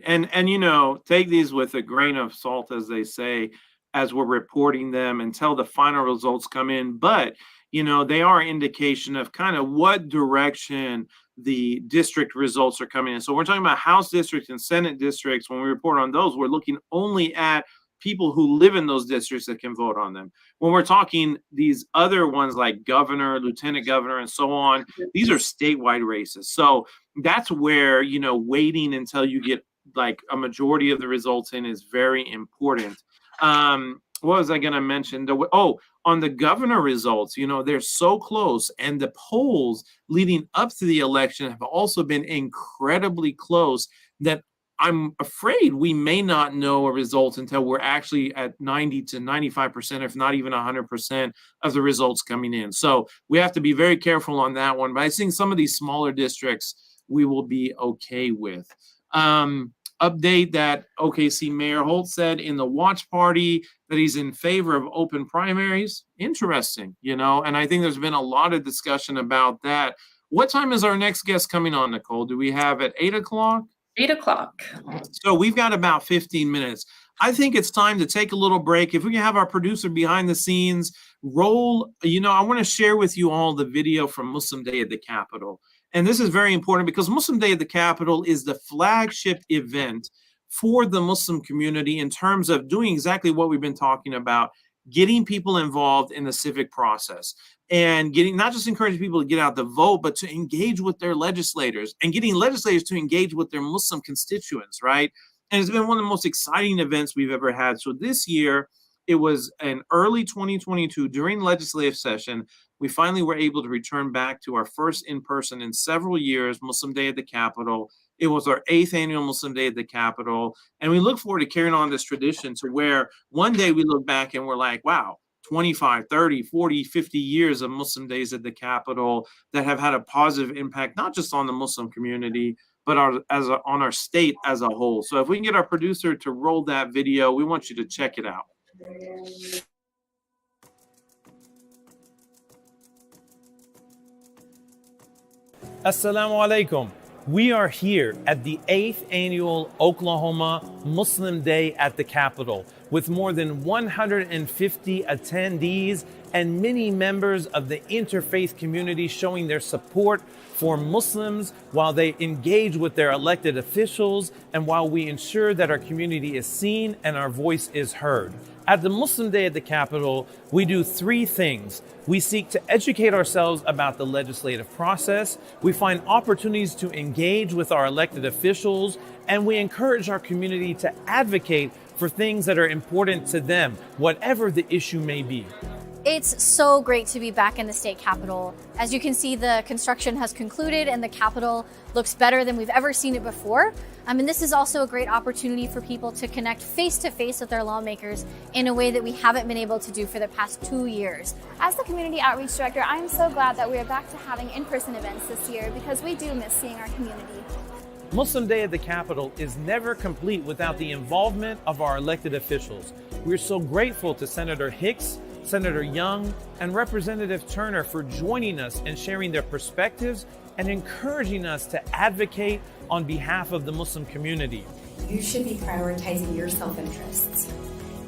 And you know, take these with a grain of salt, as they say, as we're reporting them until the final results come in. But, you know, they are indication of kind of what direction the district results are coming in. So we're talking about House districts and Senate districts. When we report on those, we're looking only at people who live in those districts that can vote on them. When we're talking these other ones like governor, lieutenant governor, and so on, these are statewide races. So that's where, you know, waiting until you get like a majority of the results in is very important. What was I going to mention? On the governor results, you know, they're so close, and the polls leading up to the election have also been incredibly close that I'm afraid we may not know a result until we're actually at 90 to 95%, if not even 100% of the results coming in. So we have to be very careful on that one. But I think some of these smaller districts we will be okay with. Update that OKC Mayor Holt said in the watch party that he's in favor of open primaries. Interesting, you know, and I think there's been a lot of discussion about that. What time is our next guest coming on, Nicole? Do we have at 8 o'clock? 8 o'clock. So we've got about 15 minutes. I think it's time to take a little break. If we can have our producer behind the scenes roll, you know, I want to share with you all the video from Muslim Day at the Capitol. And this is very important because Muslim Day at the Capitol is the flagship event for the Muslim community in terms of doing exactly what we've been talking about, getting people involved in the civic process and getting, not just encouraging people to get out the vote, but to engage with their legislators and getting legislators to engage with their Muslim constituents, right? And it's been one of the most exciting events we've ever had. So this year, it was in early 2022 during legislative session, we finally were able to return back to our first in-person in several years, Muslim Day at the Capitol. It was our 8th annual Muslim Day at the Capitol. And we look forward to carrying on this tradition to where one day we look back and we're like, wow, 25, 30, 40, 50 years of Muslim Days at the Capitol that have had a positive impact, not just on the Muslim community, but on our state as a whole. So if we can get our producer to roll that video, we want you to check it out. Assalamu alaikum. We are here at the 8th annual Oklahoma Muslim Day at the Capitol, with more than 150 attendees and many members of the interfaith community showing their support for Muslims while they engage with their elected officials and while we ensure that our community is seen and our voice is heard. At the Muslim Day at the Capitol, we do three things. We seek to educate ourselves about the legislative process, we find opportunities to engage with our elected officials, and we encourage our community to advocate for things that are important to them, whatever the issue may be. It's so great to be back in the state capitol. As you can see, the construction has concluded and the capitol looks better than we've ever seen it before. And this is also a great opportunity for people to connect face-to-face with their lawmakers in a way that we haven't been able to do for the past 2 years. As the Community Outreach Director, I'm so glad that we are back to having in-person events this year because we do miss seeing our community. Muslim Day at the Capitol is never complete without the involvement of our elected officials. We're so grateful to Senator Hicks, Senator Young, and Representative Turner for joining us and sharing their perspectives and encouraging us to advocate on behalf of the Muslim community. You should be prioritizing your self-interests.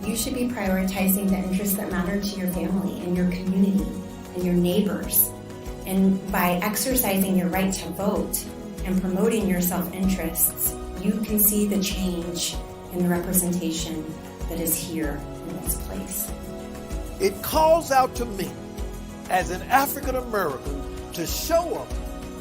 You should be prioritizing the interests that matter to your family and your community and your neighbors. And by exercising your right to vote and promoting your self-interests, you can see the change in the representation that is here in this place. It calls out to me as an African American to show up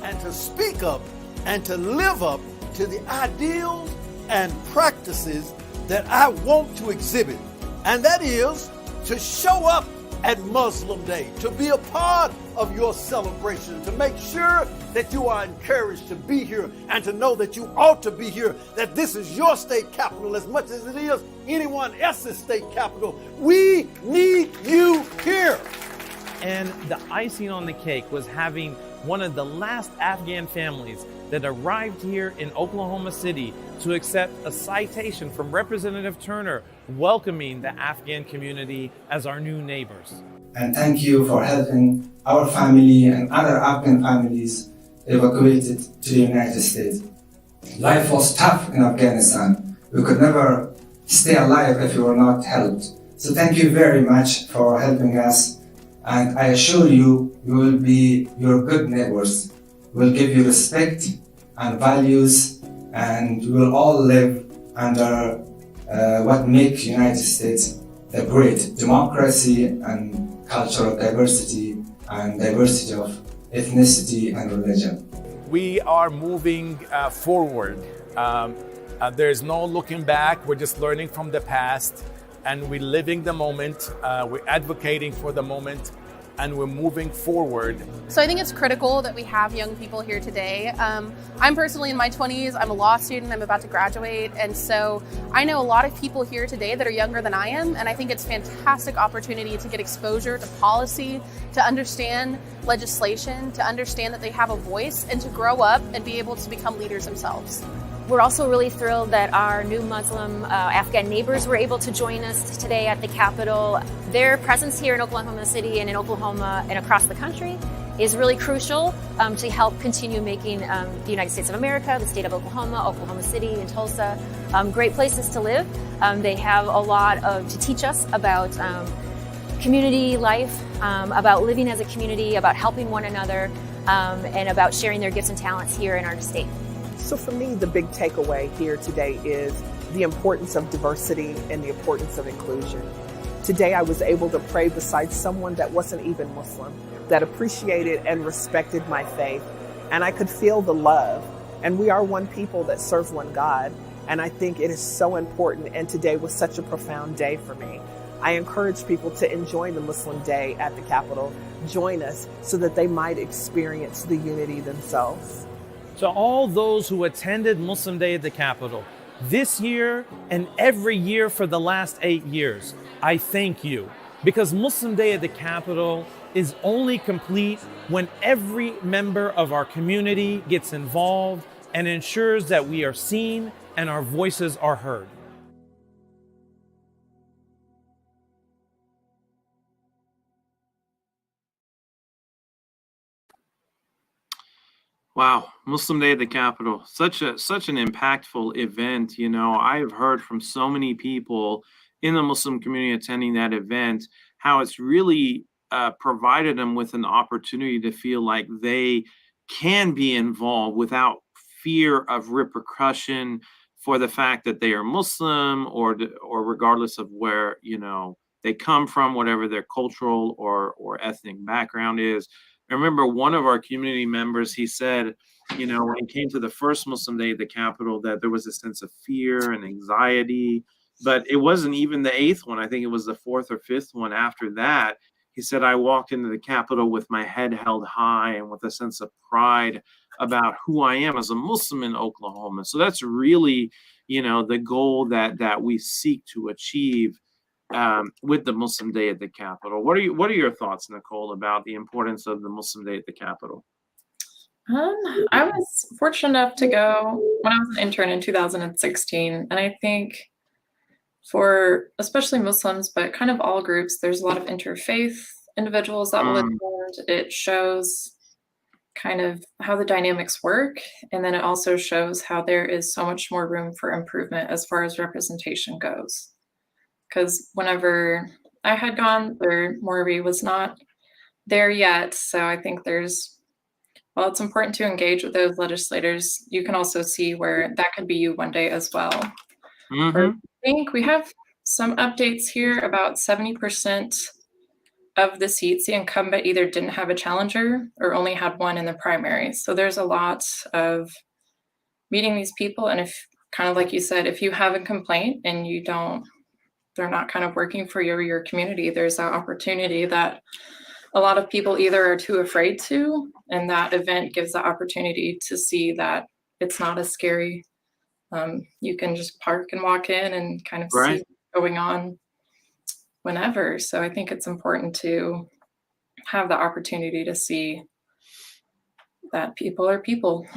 and to speak up and to live up to the ideals and practices that I want to exhibit. And that is to show up at Muslim Day, to be a part of your celebration, to make sure that you are encouraged to be here and to know that you ought to be here, that this is your state capital as much as it is anyone else's state capital. We need you here. And the icing on the cake was having one of the last Afghan families that arrived here in Oklahoma City to accept a citation from Representative Turner welcoming the Afghan community as our new neighbors. And thank you for helping our family and other Afghan families evacuated to the United States. Life was tough in Afghanistan. We could never stay alive if we were not helped. So thank you very much for helping us. And I assure you, we will be your good neighbors. We'll give you respect and values, and we will all live under what makes United States the great democracy and cultural diversity and diversity of ethnicity and religion. We are moving forward. There's no looking back. We're just learning from the past, and we're living the moment. We're advocating for the moment, and we're moving forward. So I think it's critical that we have young people here today. I'm personally in my 20s. I'm a law student. I'm about to graduate. And so I know a lot of people here today that are younger than I am. And I think it's a fantastic opportunity to get exposure to policy, to understand legislation, to understand that they have a voice, and to grow up and be able to become leaders themselves. We're also really thrilled that our new Muslim Afghan neighbors were able to join us today at the Capitol. Their presence here in Oklahoma City and in Oklahoma and across the country is really crucial to help continue making the United States of America, the state of Oklahoma, Oklahoma City, and Tulsa great places to live. They have a lot to teach us about community life, about living as a community, about helping one another, and about sharing their gifts and talents here in our state. So for me, the big takeaway here today is the importance of diversity and the importance of inclusion. Today, I was able to pray beside someone that wasn't even Muslim, that appreciated and respected my faith, and I could feel the love. And we are one people that serve one God, and I think it is so important, and today was such a profound day for me. I encourage people to enjoy the Muslim Day at the Capitol, join us so that they might experience the unity themselves. To all those who attended Muslim Day at the Capitol, this year and every year for the last 8 years, I thank you, because Muslim Day at the Capitol is only complete when every member of our community gets involved and ensures that we are seen and our voices are heard. Wow, Muslim Day at the Capitol, such an impactful event. You know, I've heard from so many people in the Muslim community attending that event, how it's really provided them with an opportunity to feel like they can be involved without fear of repercussion for the fact that they are Muslim, or regardless of where, you know, they come from, whatever their cultural or ethnic background is. I remember one of our community members, he said, you know, when he came to the first Muslim Day at the Capitol, that there was a sense of fear and anxiety, but it wasn't even the eighth one. I think it was the fourth or fifth one after that. He said, I walked into the Capitol with my head held high and with a sense of pride about who I am as a Muslim in Oklahoma. So that's really, you know, the goal that we seek to achieve with the Muslim Day at the Capitol. What are your thoughts, Nicole, about the importance of the Muslim Day at the Capitol? I was fortunate enough to go when I was an intern in 2016, and I think for especially Muslims, but kind of all groups, there's a lot of interfaith individuals that will attend. It shows kind of how the dynamics work, and then it also shows how there is so much more room for improvement as far as representation goes. Because whenever I had gone, Morbi was not there yet, so I think while it's important to engage with those legislators, you can also see where that could be you one day as well. I think we have some updates here. About 70% of the seats, the incumbent either didn't have a challenger or only had one in the primary. So there's a lot of meeting these people. And if, kind of like you said, if you have a complaint and they're not kind of working for you or your community, there's that opportunity that a lot of people either are too afraid to, and that event gives the opportunity to see that it's not as scary. You can just park and walk in and kind of see what's going on whenever. So I think it's important to have the opportunity to see that people are people.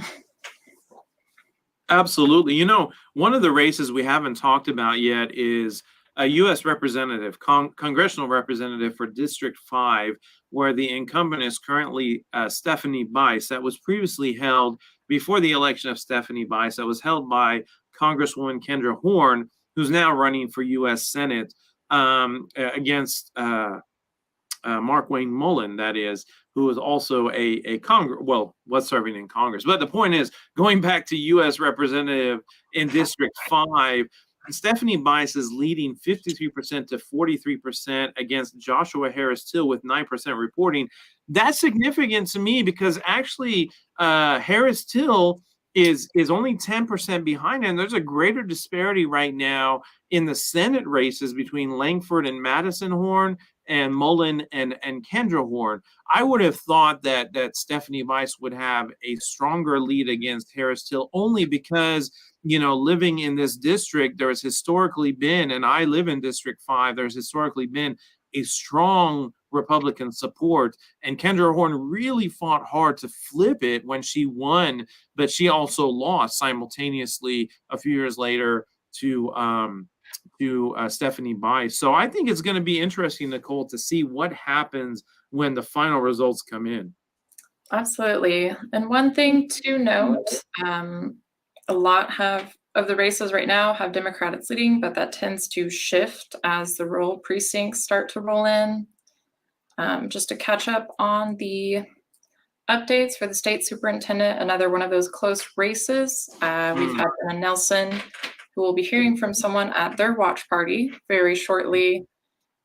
Absolutely. You know, one of the races we haven't talked about yet is a U.S. representative, congressional representative for District 5, where the incumbent is currently Stephanie Bice. That was previously held before the election of Stephanie Bice. That was held by Congresswoman Kendra Horn, who's now running for U.S. Senate against Mark Wayne Mullen, that is, who is also was serving in Congress. But the point is, going back to U.S. representative in District 5, Stephanie Bice is leading 53% to 43% against Joshua Harris Till with 9% reporting. That's significant to me because actually Harris Till is only 10% behind, and there's a greater disparity right now in the Senate races between Langford and Madison Horn and Mullen and Kendra Horn. I would have thought that Stephanie Bice would have a stronger lead against Harris Till, only because, you know, living in this district, there has historically been, and I live in District 5, there's historically been a strong Republican support. And Kendra Horn really fought hard to flip it when she won, but she also lost simultaneously a few years later to Stephanie Bice. So I think it's going to be interesting, Nicole, to see what happens when the final results come in. Absolutely. And one thing to note, a lot of the races right now have Democrats leading, but that tends to shift as the rural precincts start to roll in. Just to catch up on the updates for the state superintendent, another one of those close races. We've had Anna Nelson, who will be hearing from someone at their watch party very shortly,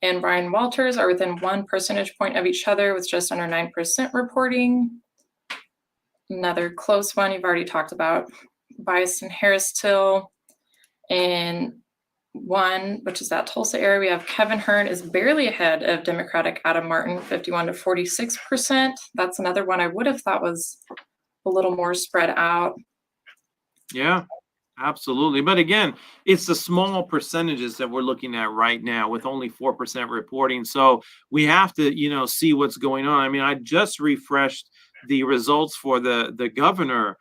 and Brian Walters are within 1 percentage point of each other with just under 9% reporting. Another close one you've already talked about, Bice and Harris Till. And one, which is that Tulsa area, we have Kevin Hern is barely ahead of Democratic Adam Martin, 51 to 46%. That's another one I would have thought was a little more spread out. Yeah, absolutely. But again, it's the small percentages that we're looking at right now with only 4% reporting. So we have to, you know, see what's going on. I mean, I just refreshed the results for the governor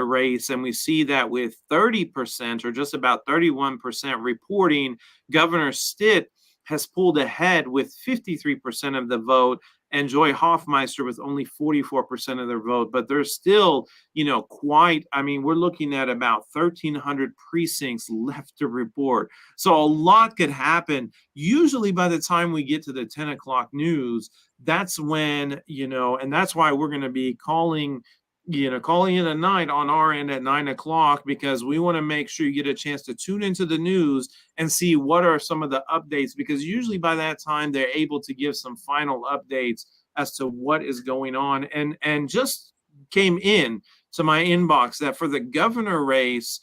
race, and we see that with 30% or just about 31% reporting, Governor Stitt has pulled ahead with 53% of the vote, and Joy Hoffmeister with only 44% of their vote. But there's still, we're looking at about 1,300 precincts left to report. So a lot could happen. Usually by the time we get to the 10 o'clock news, that's when, and that's why we're going to be calling it a night on our end at 9 o'clock, because we want to make sure you get a chance to tune into the news and see what are some of the updates, because usually by that time they're able to give some final updates as to what is going on. And just came in to my inbox that for the governor race,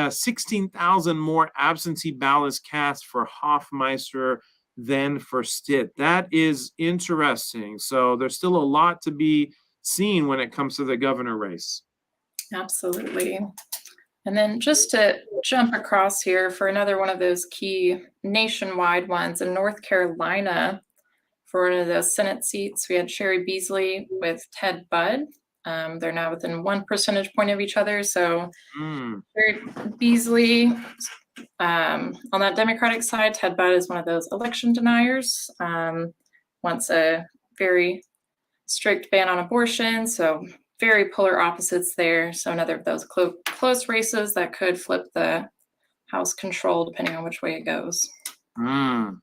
16,000 more absentee ballots cast for Hoffmeister than for Stitt. That is interesting. So there's still a lot to be seen when it comes to the governor race. Absolutely. And then just to jump across here for another one of those key nationwide ones in North Carolina, for one of the Senate seats, we had Sherry Beasley with Ted Budd. They're now within 1 percentage point of each other. So Sherry Beasley, on that Democratic side, Ted Budd is one of those election deniers, wants a very strict ban on abortion, so very polar opposites there. So another of those close races that could flip the House control depending on which way it goes.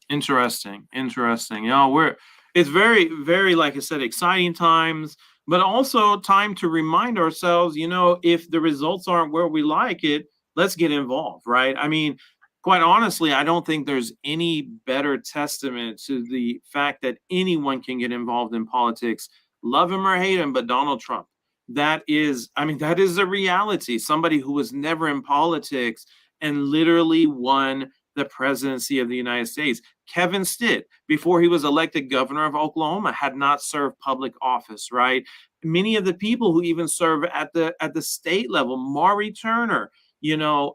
Interesting. It's very, very, like I said, exciting times, but also time to remind ourselves, if the results aren't where we like it, let's get involved, right? I mean, quite honestly, I don't think there's any better testament to the fact that anyone can get involved in politics, love him or hate him, but Donald Trump. That is the reality. Somebody who was never in politics and literally won the presidency of the United States. Kevin Stitt, before he was elected governor of Oklahoma, had not served public office, right? Many of the people who even serve at the state level, Maury Turner,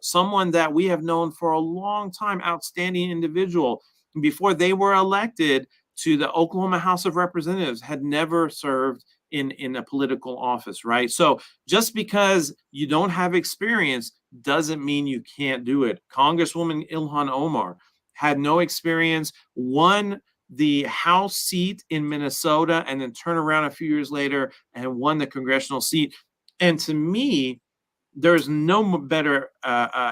someone that we have known for a long time, outstanding individual, before they were elected to the Oklahoma House of Representatives, had never served in a political office, right? So just because you don't have experience doesn't mean you can't do it. Congresswoman Ilhan Omar had no experience, won the House seat in Minnesota, and then turned around a few years later and won the congressional seat. And to me, there's no better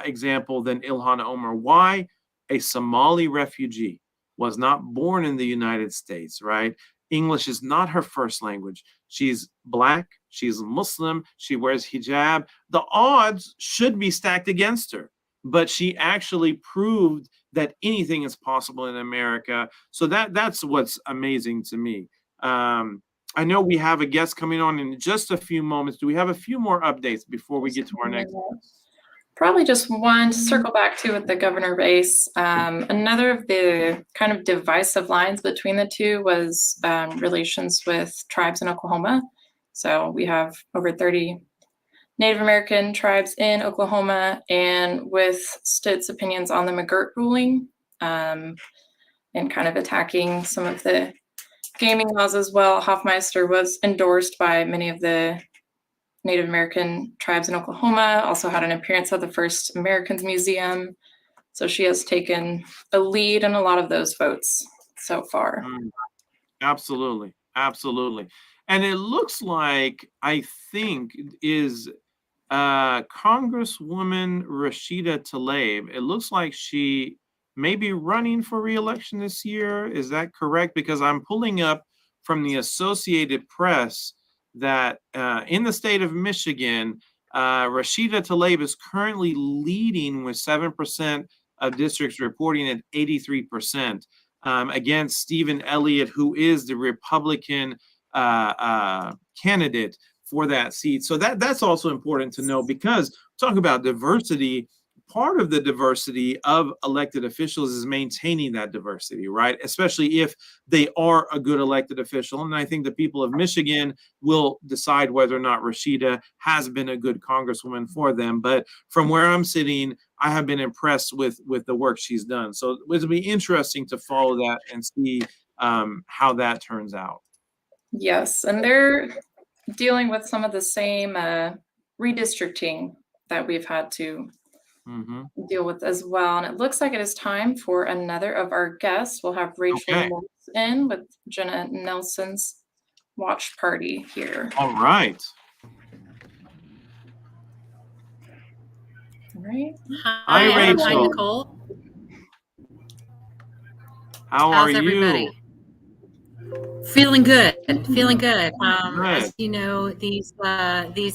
example than Ilhan Omar. Why? A Somali refugee, was not born in the United States, right? English is not her first language. She's Black, she's Muslim, she wears hijab. The odds should be stacked against her, but she actually proved that anything is possible in America. So that's what's amazing to me. I know we have a guest coming on in just a few moments. Do we have a few more updates before we get to our next guest? Probably just one to circle back to with the governor race. Another of the kind of divisive lines between the two was relations with tribes in Oklahoma. So we have over 30 Native American tribes in Oklahoma, and with Stitt's opinions on the McGirt ruling, and kind of attacking some of the gaming laws as well, Hoffmeister was endorsed by many of the Native American tribes in Oklahoma, also had an appearance at the First Americans Museum. So she has taken a lead in a lot of those votes so far. Absolutely. And it looks like, I think, is Congresswoman Rashida Tlaib. It looks like she may be running for re-election this year. Is that correct? Because I'm pulling up from the Associated Press that in the state of Michigan, Rashida Tlaib is currently leading with 7% of districts reporting at 83% against Stephen Elliott, who is the Republican candidate for that seat. So that's also important to know, because talking about diversity, part of the diversity of elected officials is maintaining that diversity, right? Especially if they are a good elected official. And I think the people of Michigan will decide whether or not Rashida has been a good congresswoman for them. But from where I'm sitting, I have been impressed with the work she's done. So it'll be interesting to follow that and see how that turns out. Yes, and they're dealing with some of the same redistricting that we've had to Mm-hmm. deal with as well. And it looks like it is time for another of our guests. We'll have Rachel Okay. Morris in with Jenna Nelson's watch party here. All right. All right. Hi, Adam. Hi, Rachel. Nicole. How How's are everybody? you? Feeling good. Feeling good. Good. As you know, these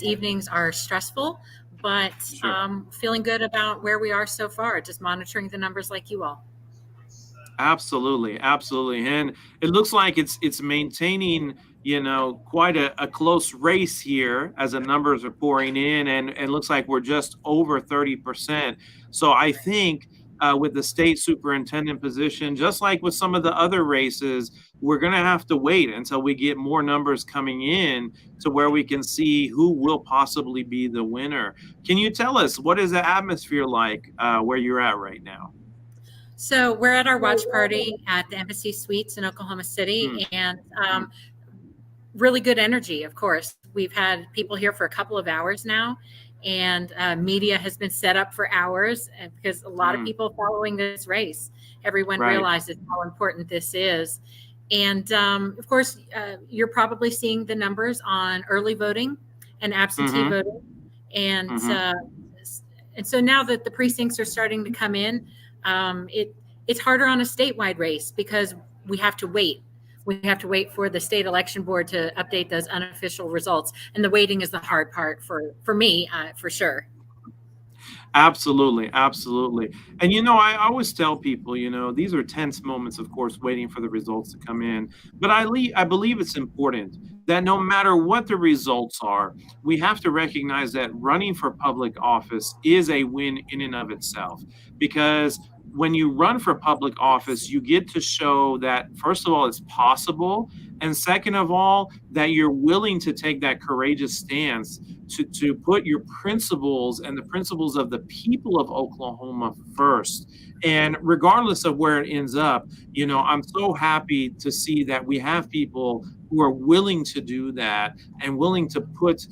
evenings are stressful, but Sure. feeling good about where we are so far. Just monitoring the numbers like you all. Absolutely, absolutely. And it looks like it's maintaining, quite a close race here as the numbers are pouring in, and looks like we're just over 30%. So I think with the state superintendent position, just like with some of the other races, we're going to have to wait until we get more numbers coming in to where we can see who will possibly be the winner. Can you tell us what is the atmosphere like where you're at right now? So we're at our watch party at the Embassy Suites in Oklahoma City, and really good energy, of course. We've had people here for a couple of hours now, and media has been set up for hours because a lot of people following this race. Everyone Right. realizes how important this is. And of course, you're probably seeing the numbers on early voting and absentee Mhm. voting. And Mhm. and so now that the precincts are starting to come in, it's harder on a statewide race because we have to wait. We have to wait for the state election board to update those unofficial results, and the waiting is the hard part for me, for sure. Absolutely, absolutely. And I always tell people, these are tense moments, of course, waiting for the results to come in. But I believe it's important that no matter what the results are, we have to recognize that running for public office is a win in and of itself. Because when you run for public office, you get to show that, first of all, it's possible. And second of all, that you're willing to take that courageous stance to put your principles and the principles of the people of Oklahoma first. And regardless of where it ends up, I'm so happy to see that we have people who are willing to do that and willing to put,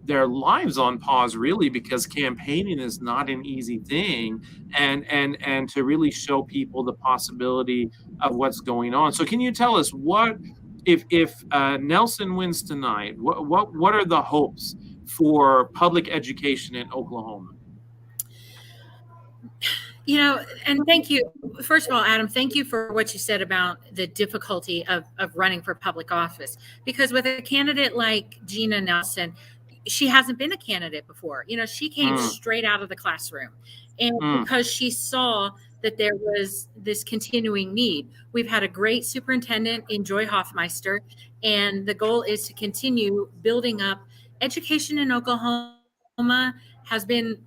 their lives on pause, really, because campaigning is not an easy thing, and to really show people the possibility of what's going on. So can you tell us what if Nelson wins tonight, what are the hopes for public education in Oklahoma? And thank you. First of all, Adam, thank you for what you said about the difficulty of running for public office. Because with a candidate like Gina Nelson, she hasn't been a candidate before. She came straight out of the classroom. And because she saw that there was this continuing need. We've had a great superintendent in Joy Hoffmeister, and the goal is to continue building up. Education in Oklahoma has been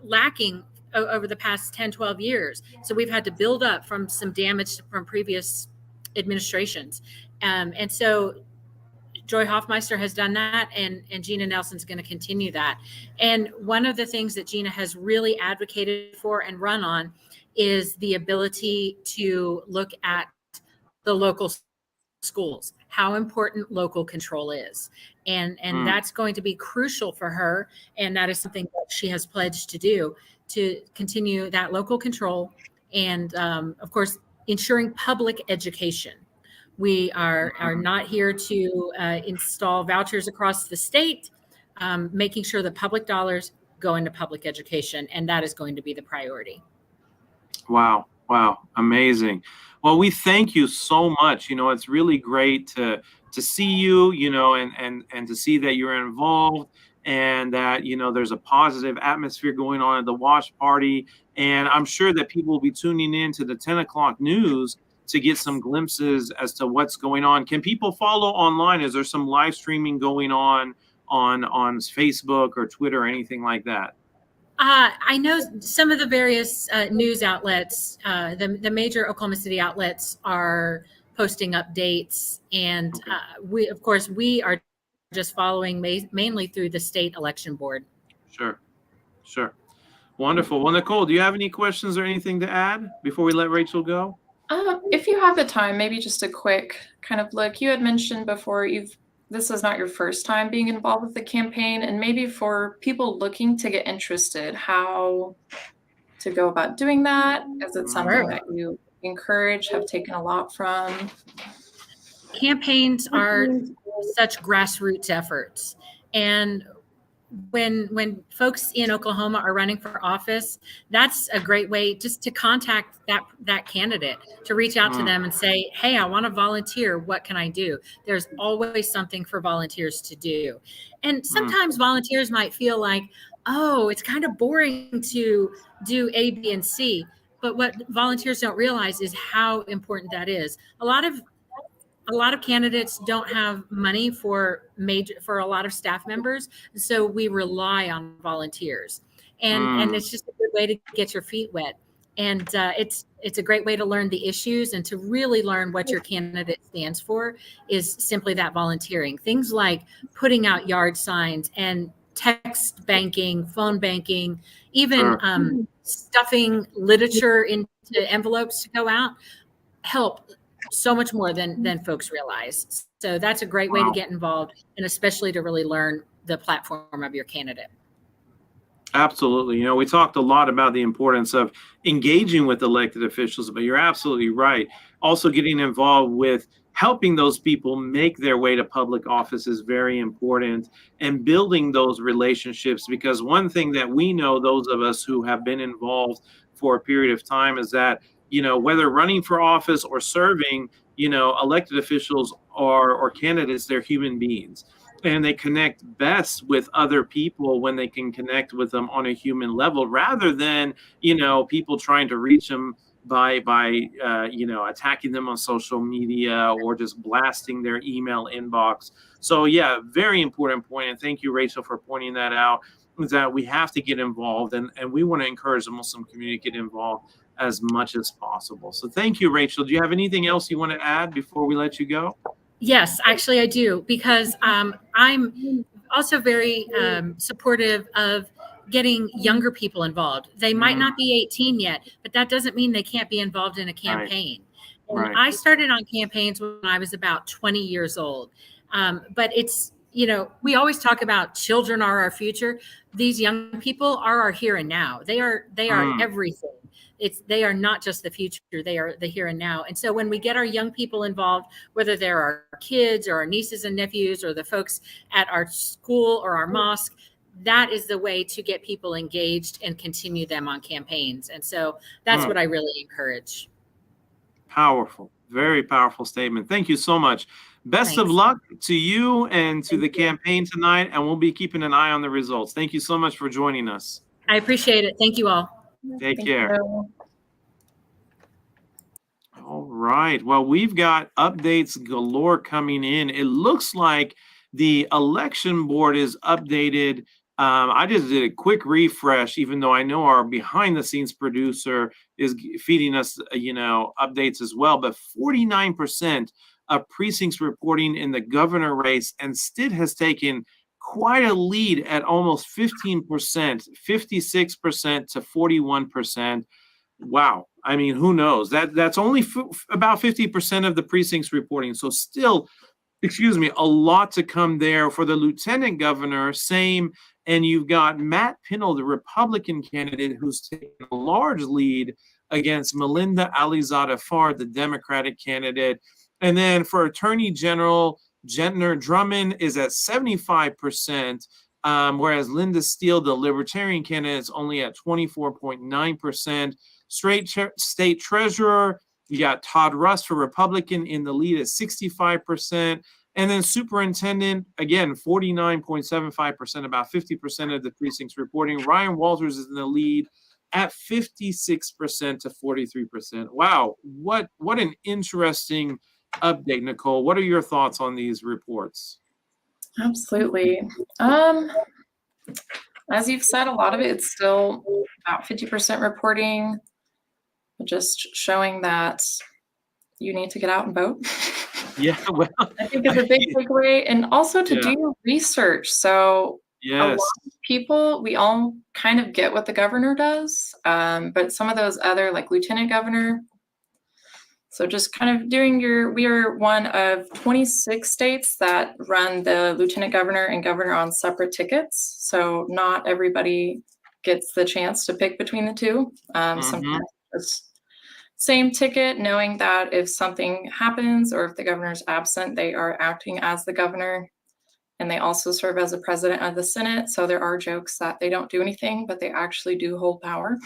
lacking over the past 10, 12 years. So we've had to build up from some damage from previous administrations. And so Joy Hoffmeister has done that, and Gina Nelson's going to continue that. And one of the things that Gina has really advocated for and run on is the ability to look at the local schools, how important local control is. And that's going to be crucial for her. And that is something that she has pledged to do, to continue that local control and, of course, ensuring public education. We are not here to install vouchers across the state, making sure that public dollars go into public education, and that is going to be the priority. Wow. Amazing. Well, we thank you so much. It's really great to see you, and to see that you're involved and that, there's a positive atmosphere going on at the watch party. And I'm sure that people will be tuning in to the 10 o'clock news to get some glimpses as to what's going on. Can people follow online? Is there some live streaming going on Facebook or Twitter or anything like that? I know some of the various news outlets, the major Oklahoma City outlets are posting updates. And we are just following mainly through the state election board. Sure. Wonderful. Well, Nicole, do you have any questions or anything to add before we let Rachel go? If you have the time, maybe just a quick kind of look. You had mentioned before you've this is not your first time being involved with the campaign, and maybe for people looking to get interested, how to go about doing that? Is it something that you encourage, have taken a lot from? Campaigns are such grassroots efforts. And when folks in Oklahoma are running for office, that's a great way just to contact that candidate, to reach out to them and say, hey, I want to volunteer. What can I do? There's always something for volunteers to do. And sometimes volunteers might feel like, oh, it's kind of boring to do A, B, and C. But what volunteers don't realize is how important that is. A lot of candidates don't have money for a lot of staff members, so we rely on volunteers, and it's just a good way to get your feet wet. And it's a great way to learn the issues and to really learn what your candidate stands for is simply that volunteering. Things like putting out yard signs and text banking, phone banking, even stuffing literature into envelopes to go out help so much more than folks realize. So that's a great way to get involved, and especially to really learn the platform of your candidate. Absolutely. You know, we talked a lot about the importance of engaging with elected officials, but you're absolutely right. Also getting involved with helping those people make their way to public office is very important, and building those relationships, because one thing that we know, those of us who have been involved for a period of time, is that, you know, whether running for office or serving, you know, elected officials or candidates, they're human beings. And they connect best with other people when they can connect with them on a human level, rather than, you know, people trying to reach them by you know, attacking them on social media or just blasting their email inbox. So yeah, very important point. And thank you, Rachel, for pointing that out, is that we have to get involved, and we want to encourage the Muslim community to get involved as much as possible. So thank you, Rachel. Do you have anything else you want to add before we let you go? Yes, actually I do, because I'm also very supportive of getting younger people involved. They might not be 18 yet, but that doesn't mean they can't be involved in a campaign. Right. I started on campaigns when I was about 20 years old. But it's, you know, we always talk about children are our future. These young people are our here and now. They are everything. They are not just the future, they are the here and now. And so when we get our young people involved, whether they're our kids or our nieces and nephews or the folks at our school or our mosque, that is the way to get people engaged and continue them on campaigns. And so that's what I really encourage. Powerful, very powerful statement. Thank you so much. Best of luck to you and to the campaign tonight, and we'll be keeping an eye on the results. Thank you so much for joining us. I appreciate it. Thank you all. Take care. All right. Well, we've got updates galore coming in. It looks like the election board is updated. I just did a quick refresh, even though I know our behind the scenes producer is feeding us, you know, updates as well. But 49% of precincts reporting in the governor race, and Stitt has taken quite a lead at almost 15%, 56% to 41%. Wow. I mean, who knows? That's only about 50% of the precincts reporting. So still, a lot to come there. For the lieutenant governor, same. And you've got Matt Pinnell, the Republican candidate, who's taken a large lead against Melinda Alizadeh Fard, the Democratic candidate. And then for Attorney General, Gentner Drummond is at 75%, whereas Linda Steele, the Libertarian candidate, is only at 24.9%. State Treasurer, you got Todd Russ for Republican in the lead at 65%. And then Superintendent, again, 49.75%, about 50% of the precincts reporting. Ryan Walters is in the lead at 56% to 43%. Wow, what an interesting update, Nicole. What are your thoughts on these reports? Absolutely. As you've said, a lot of it's still about 50% reporting, just showing that you need to get out and vote. Yeah, well, I think it's a big takeaway, and also to do your research. So a lot of people, we all kind of get what the governor does, but some of those other, like lieutenant governor, So just kind of doing we are one of 26 states that run the lieutenant governor and governor on separate tickets. So not everybody gets the chance to pick between the two. Sometimes it's same ticket, knowing that if something happens or if the governor's absent, they are acting as the governor. And they also serve as the president of the Senate. So there are jokes that they don't do anything, but they actually do hold power.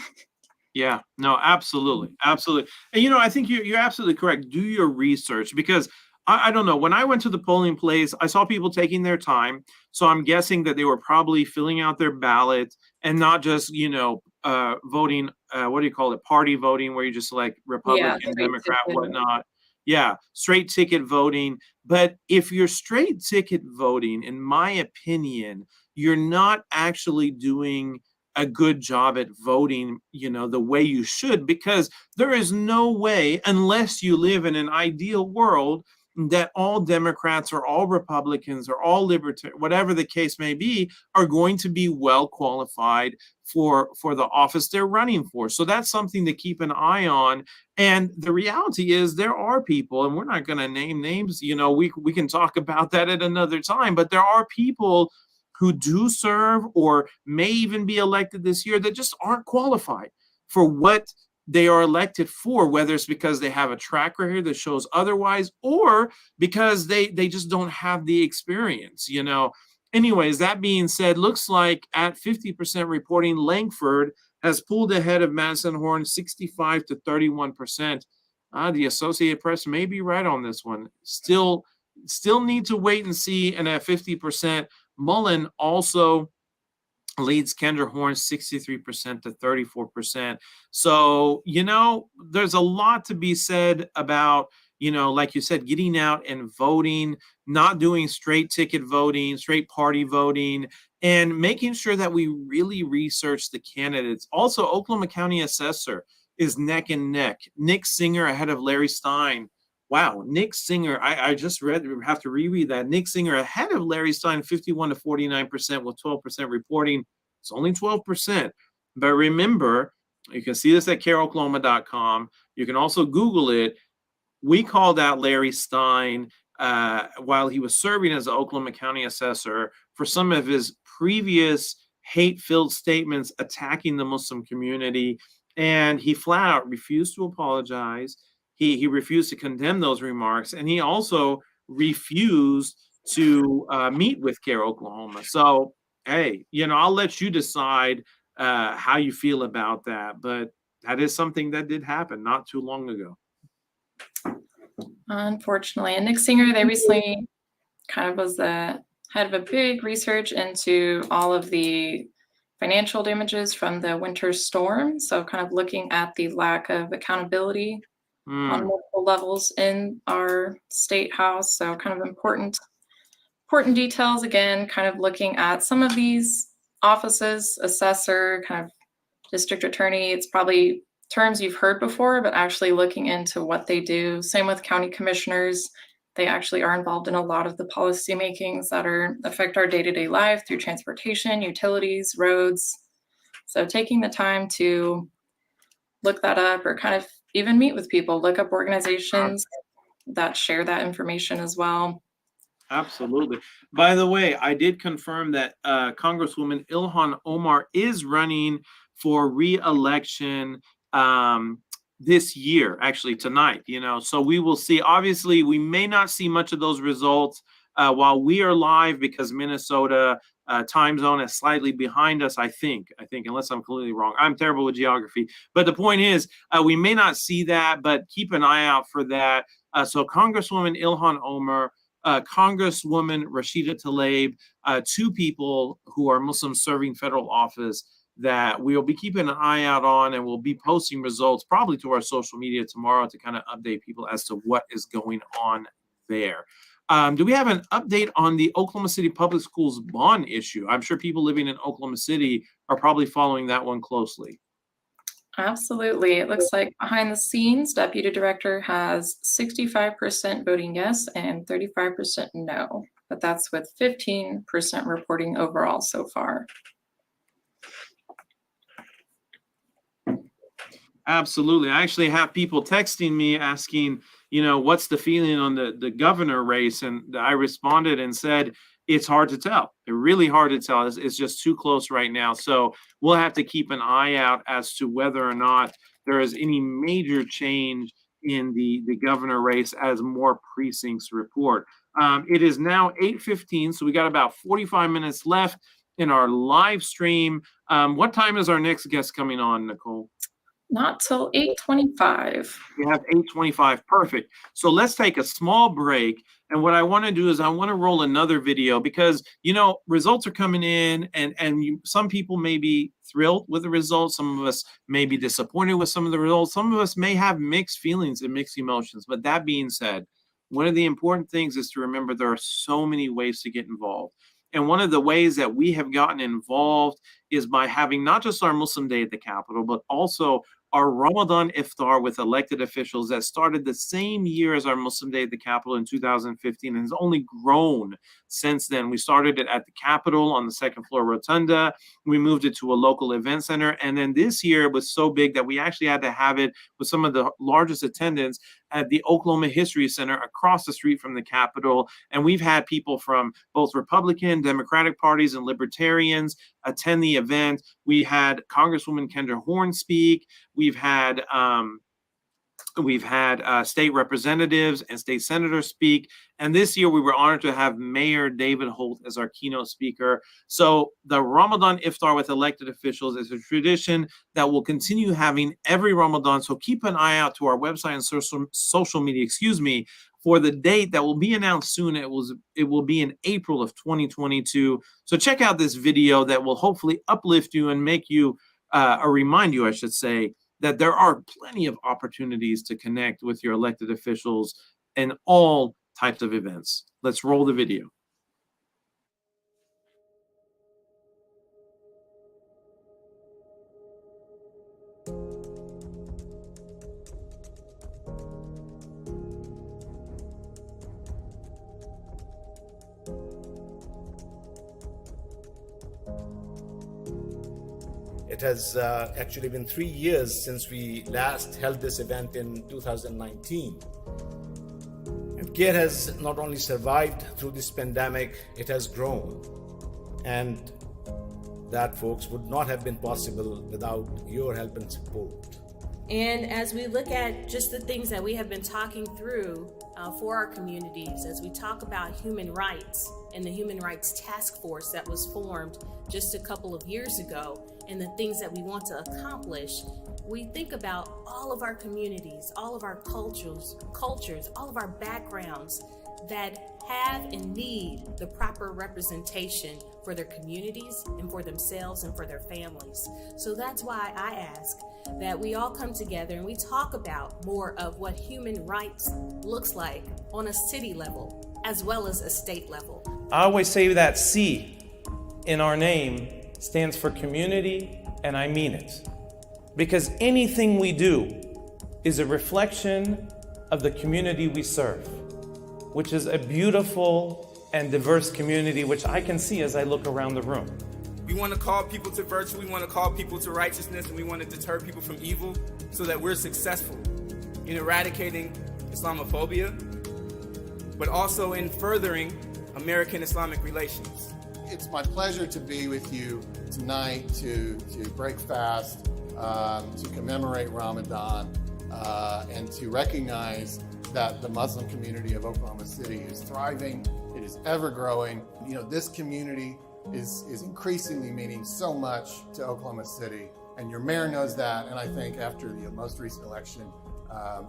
Yeah, no, absolutely. Absolutely. And I think you're absolutely correct. Do your research, because I don't know. When I went to the polling place, I saw people taking their time. So I'm guessing that they were probably filling out their ballot and not just, voting, what do you call it? Party voting, where you just select Republican, Democrat, whatnot. Yeah, straight ticket voting. But if you're straight ticket voting, in my opinion, you're not actually doing a good job at voting, the way you should, because there is no way, unless you live in an ideal world, that all Democrats or all Republicans or all libertarians, whatever the case may be, are going to be well qualified for the office they're running for. So that's something to keep an eye on. And the reality is there are people, and we're not going to name names, we can talk about that at another time, but there are people who do serve or may even be elected this year that just aren't qualified for what they are elected for, whether it's because they have a track record that shows otherwise or because they just don't have the experience, Anyways, that being said, looks like at 50% reporting, Langford has pulled ahead of Madison Horn 65 to 31%. The Associated Press may be right on this one. Still need to wait and see. And at 50%, Mullen also leads Kendra Horn 63% to 34%. So, there's a lot to be said about, like you said, getting out and voting, not doing straight ticket voting, straight party voting, and making sure that we really research the candidates. Also, Oklahoma County Assessor is neck and neck. Nick Singer ahead of Larry Stein. Wow, Nick Singer, I just have to reread that. Nick Singer ahead of Larry Stein, 51 to 49% with 12% reporting. It's only 12%. But remember, you can see this at careoklahoma.com. You can also Google it. We called out Larry Stein while he was serving as the Oklahoma County Assessor for some of his previous hate-filled statements attacking the Muslim community. And he flat out refused to apologize. He refused to condemn those remarks, and he also refused to meet with Care Oklahoma. So, hey, I'll let you decide how you feel about that, but that is something that did happen not too long ago. Unfortunately, and Nick Singer, they recently kind of was the head of a big research into all of the financial damages from the winter storm. So kind of looking at the lack of accountability on multiple levels in our state house. So kind of important details, again, kind of looking at some of these offices, assessor, kind of district attorney. It's probably terms you've heard before, but actually looking into what they do. Same with county commissioners. They actually are involved in a lot of the policy makings that affect our day-to-day life through transportation, utilities, roads. So taking the time to look that up, or kind of even meet with people, look up organizations that share that information as well. Absolutely. By the way, I did confirm that Congresswoman Ilhan Omar is running for re-election this year, actually tonight, so we will see. Obviously, we may not see much of those results while we are live, because Minnesota time zone is slightly behind us, I think, unless I'm completely wrong. I'm terrible with geography. But the point is, we may not see that, but keep an eye out for that. So Congresswoman Ilhan Omar, Congresswoman Rashida Tlaib, two people who are Muslim serving federal office that we'll be keeping an eye out on, and we'll be posting results probably to our social media tomorrow to kind of update people as to what is going on there. Do we have an update on the Oklahoma City Public Schools bond issue? I'm sure people living in Oklahoma City are probably following that one closely. Absolutely. It looks like behind the scenes, Deputy Director has 65% voting yes and 35% no, but that's with 15% reporting overall so far. Absolutely. I actually have people texting me asking, what's the feeling on the governor race? And I responded and said, it's hard to tell. It's really hard to tell. It's just too close right now. So we'll have to keep an eye out as to whether or not there is any major change in the governor race as more precincts report. It is now 8:15, so we got about 45 minutes left in our live stream. What time is our next guest coming on, Nicole? Not till 8:25. We have 8:25. Perfect. So let's take a small break. And what I want to do is I want to roll another video because, results are coming in and some people may be thrilled with the results. Some of us may be disappointed with some of the results. Some of us may have mixed feelings and mixed emotions. But that being said, one of the important things is to remember there are so many ways to get involved. And one of the ways that we have gotten involved is by having not just our Muslim Day at the Capitol, but also our Ramadan Iftar with elected officials that started the same year as our Muslim Day at the Capitol in 2015 and has only grown since then. We started it at the Capitol on the second floor rotunda. We moved it to a local event center. And then this year it was so big that we actually had to have it with some of the largest attendance at the Oklahoma History Center across the street from the Capitol. And we've had people from both Republican, Democratic parties, and Libertarians attend the event. We had Congresswoman Kendra Horn speak. We've had state representatives and state senators speak. And this year we were honored to have Mayor David Holt as our keynote speaker. So the Ramadan Iftar with elected officials is a tradition that we'll continue having every Ramadan. So keep an eye out to our website and social media, for the date that will be announced soon. It will be in April of 2022. So check out this video that will hopefully uplift you and make you, or remind you, I should say, that there are plenty of opportunities to connect with your elected officials in all types of events. Let's roll the video. It has actually been 3 years since we last held this event in 2019. And CARE has not only survived through this pandemic, it has grown. And that, folks, would not have been possible without your help and support. And as we look at just the things that we have been talking through for our communities, as we talk about human rights and the Human Rights Task Force that was formed just a couple of years ago, and the things that we want to accomplish, we think about all of our communities, all of our cultures, all of our backgrounds that have and need the proper representation for their communities and for themselves and for their families. So that's why I ask that we all come together and we talk about more of what human rights looks like on a city level as well as a state level. I always say that C in our name stands for community, and I mean it. Because anything we do is a reflection of the community we serve, which is a beautiful and diverse community, which I can see as I look around the room. We want to call people to virtue, we want to call people to righteousness, and we want to deter people from evil so that we're successful in eradicating Islamophobia, but also in furthering American Islamic relations. It's my pleasure to be with you tonight to break fast, to commemorate Ramadan, and to recognize that the Muslim community of Oklahoma City is thriving, it is ever growing. You know, this community is increasingly meaning so much to Oklahoma City, and your mayor knows that, and I think after the most recent election,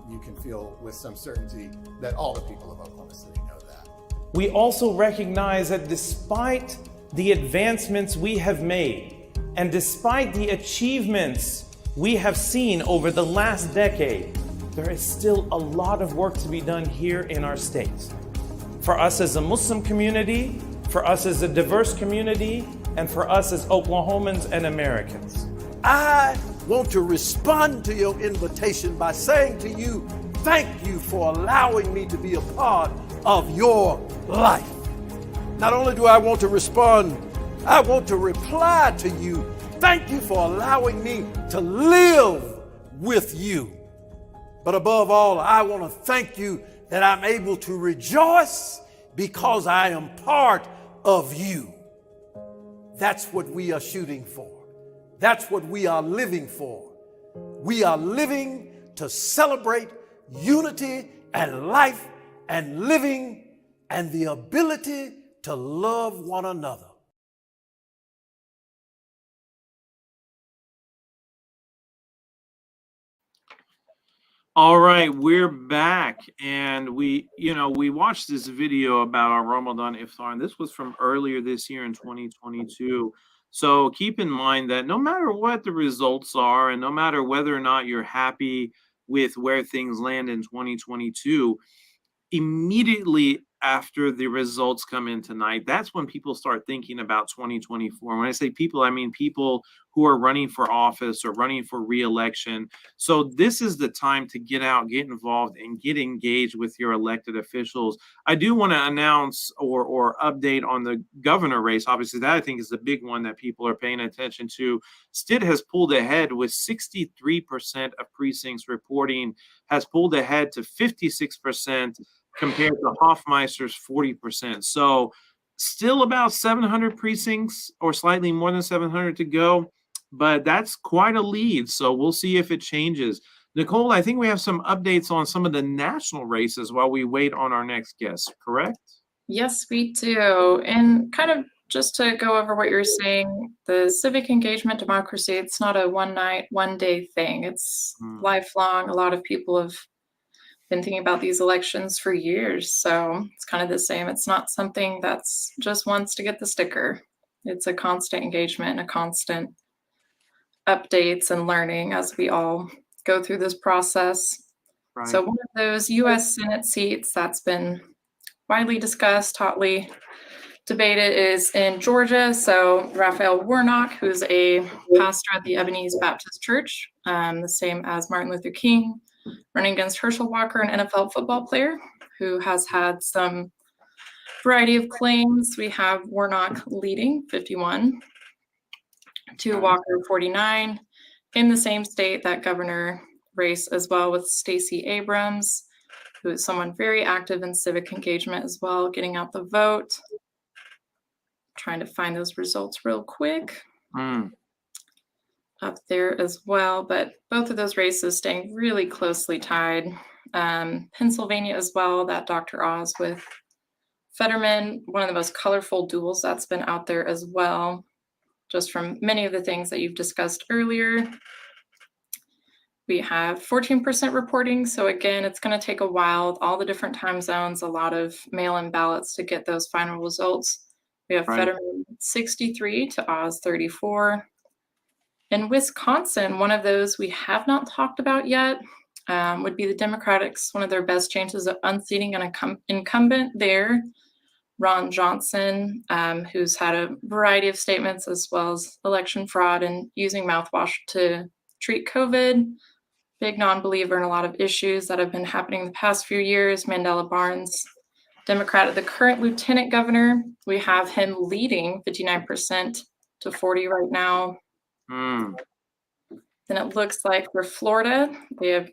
you can feel with some certainty that all the people of Oklahoma City know that. We also recognize that despite the advancements we have made, and despite the achievements we have seen over the last decade, there is still a lot of work to be done here in our state. For us as a Muslim community, for us as a diverse community, and for us as Oklahomans and Americans. I want to respond to your invitation by saying to you, thank you for allowing me to be a part of your life. Not only do I want to respond, I want to reply to you. Thank you for allowing me to live with you. But above all, I want to thank you that I'm able to rejoice because I am part of you. That's what we are shooting for. That's what we are living for. We are living to celebrate unity and life and living and the ability to love one another. All right, we're back, and we watched this video about our Ramadan iftar, and this was from earlier this year in 2022. So keep in mind that no matter what the results are, and no matter whether or not you're happy with where things land in 2022, immediately after the results come in tonight, that's when people start thinking about 2024. When I say people, I mean people who are running for office or running for re-election. So this is the time to get out, get involved, and get engaged with your elected officials. I do want to announce or update on the governor race. Obviously, that I think is the big one that people are paying attention to. Stitt has pulled ahead with 63% of precincts reporting, has pulled ahead to 56% compared to Hoffmeister's 40%. So still about 700 precincts or slightly more than 700 to go, but that's quite a lead. So we'll see if it changes. Nicole, I think we have some updates on some of the national races while we wait on our next guest, correct? Yes, we do. And kind of just to go over what you're saying, the civic engagement democracy, it's not a one night, one day thing. It's lifelong. A lot of people have been thinking about these elections for years. So it's kind of the same. It's not something that's just once to get the sticker. It's a constant engagement and a constant updates and learning as we all go through this process. Right. So one of those U.S. Senate seats that's been widely discussed, hotly debated is in Georgia. So Raphael Warnock, who's a pastor at the Ebenezer Baptist Church, the same as Martin Luther King, running against Herschel Walker, an NFL football player who has had some variety of claims. We have Warnock leading 51 to Walker 49 in the same state, that governor race as well, with Stacey Abrams, who is someone very active in civic engagement as well, getting out the vote. Trying to find those results real quick. Up there as well, but both of those races staying really closely tied. Pennsylvania as well, that Dr. Oz with Fetterman, one of the most colorful duels that's been out there as well, just from many of the things that you've discussed earlier. We have 14% reporting, so again, it's going to take a while, all the different time zones, a lot of mail-in ballots to get those final results. We have Fetterman 63 to Oz 34. In Wisconsin, one of those we have not talked about yet would be the Democrats. One of their best chances of unseating an incumbent there, Ron Johnson, who's had a variety of statements as well as election fraud and using mouthwash to treat COVID. Big non-believer in a lot of issues that have been happening the past few years. Mandela Barnes, Democrat, the current lieutenant governor, we have him leading 59% to 40 right now. Then it looks like for Florida, they have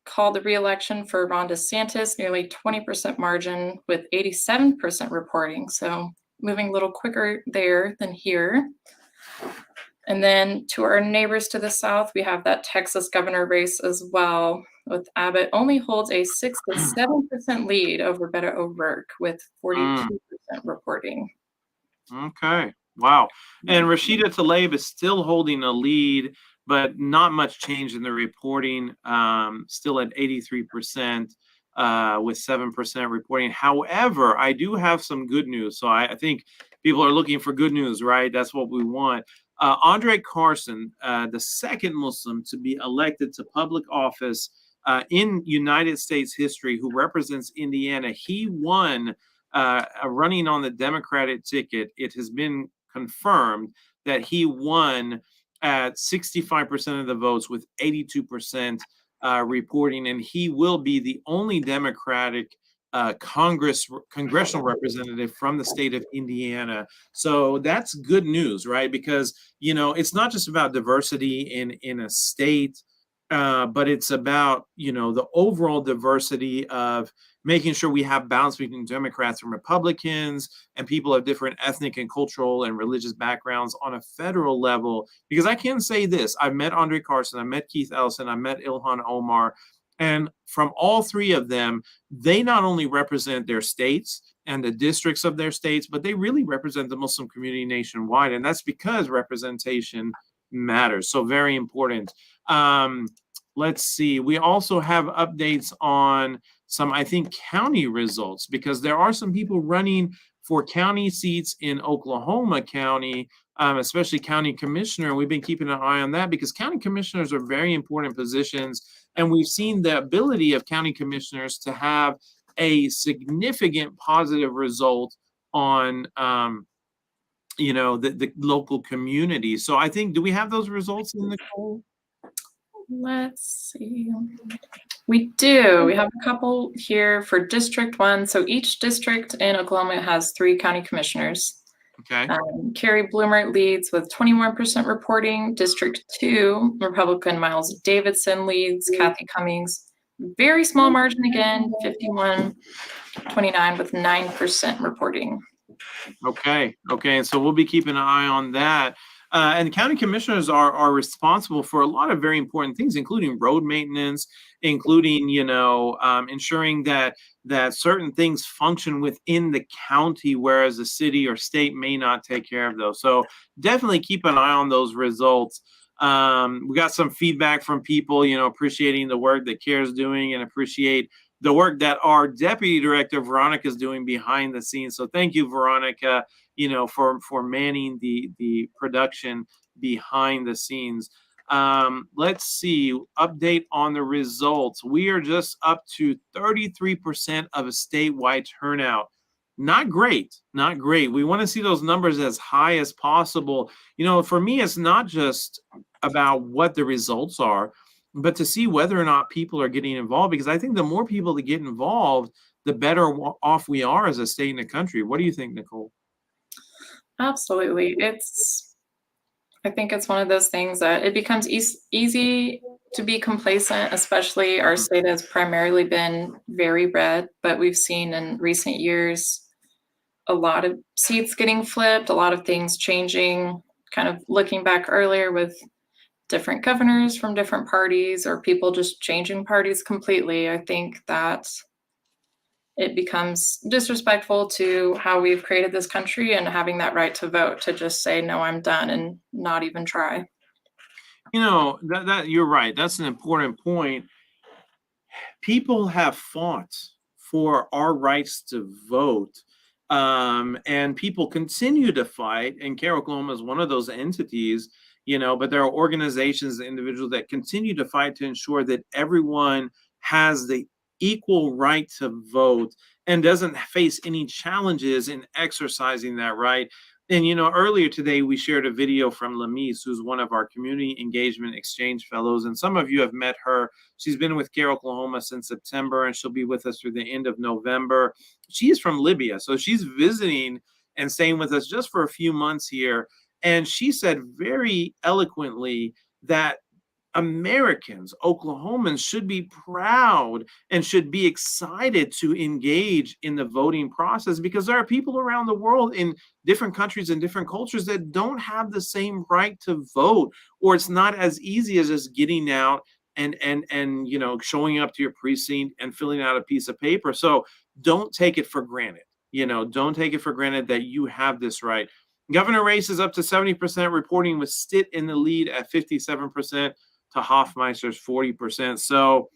called the re-election for Ron DeSantis, nearly 20% margin with 87% reporting. So moving a little quicker there than here. And then to our neighbors to the south, we have that Texas governor race as well, with Abbott only holds a 6 to 7% lead over Beto O'Rourke with 42% reporting. Okay. Wow. And Rashida Tlaib is still holding a lead, but not much change in the reporting, still at 83% with 7% reporting. However, I do have some good news. So I think people are looking for good news, right? That's what we want. Andre Carson, the second Muslim to be elected to public office in United States history, who represents Indiana, he won running on the Democratic ticket. It has been confirmed that he won at 65% of the votes with 82% reporting, and he will be the only Democratic congressional representative from the state of Indiana. So that's good news, right? Because, you know, it's not just about diversity in a state but it's about, you know, the overall diversity of making sure we have balance between Democrats and Republicans and people of different ethnic and cultural and religious backgrounds on a federal level. Because I can say this, I've met Andre Carson, I met Keith Ellison, I met Ilhan Omar, and from all three of them, they not only represent their states and the districts of their states, but they really represent the Muslim community nationwide. And that's because representation matters. So very important. Let's see. We also have updates on some, I think, county results, because there are some people running for county seats in Oklahoma County, especially county commissioner. We've been keeping an eye on that because county commissioners are very important positions. And we've seen the ability of county commissioners to have a significant positive result on, you know, the local community. So I think, do we have those results in the poll? Let's see. We do. We have a couple here for District 1. So each district in Oklahoma has 3 county commissioners. Okay. Carrie Bloomer leads with 21% reporting. District 2, Republican Miles Davidson leads. Kathy Cummings, very small margin again, 51-29 with 9% reporting. Okay. Okay. And so we'll be keeping an eye on that. And county commissioners are responsible for a lot of very important things, including road maintenance, including, you know, ensuring that certain things function within the county, whereas the city or state may not take care of those. So definitely keep an eye on those results. We got some feedback from people, you know, appreciating the work that CARE is doing and appreciate the work that our deputy director Veronica is doing behind the scenes. So thank you, Veronica, you know, for manning the production behind the scenes. Let's see, update on the results. We are just up to 33% of a statewide turnout. Not great, not great. We want to see those numbers as high as possible. You know, for me, it's not just about what the results are, but to see whether or not people are getting involved, because I think the more people that get involved, the better off we are as a state and a country. What do you think, Nicole? Absolutely. I think it's one of those things that it becomes easy to be complacent, especially our state has primarily been very red, but we've seen in recent years a lot of seats getting flipped, a lot of things changing, kind of looking back earlier with different governors from different parties or people just changing parties completely. I think that it becomes disrespectful to how we've created this country and having that right to vote, to just say, no, I'm done and not even try. You know, that you're right. That's an important point. People have fought for our rights to vote. And people continue to fight, and CARE Oklahoma is one of those entities, you know, but there are organizations and individuals that continue to fight to ensure that everyone has the equal right to vote and doesn't face any challenges in exercising that right. And, you know, earlier today, we shared a video from Lamise, who's one of our community engagement exchange fellows. And some of you have met her. She's been with CARE Oklahoma since September, and she'll be with us through the end of November. She's from Libya. So she's visiting and staying with us just for a few months here. And she said very eloquently that Americans, Oklahomans, should be proud and should be excited to engage in the voting process, because there are people around the world in different countries and different cultures that don't have the same right to vote, or it's not as easy as just getting out and you know, showing up to your precinct and filling out a piece of paper. So don't take it for granted. You know, don't take it for granted that you have this right. Governor race is up to 70% reporting, with Stitt in the lead at 57%. To Hoffmeister's 40%. So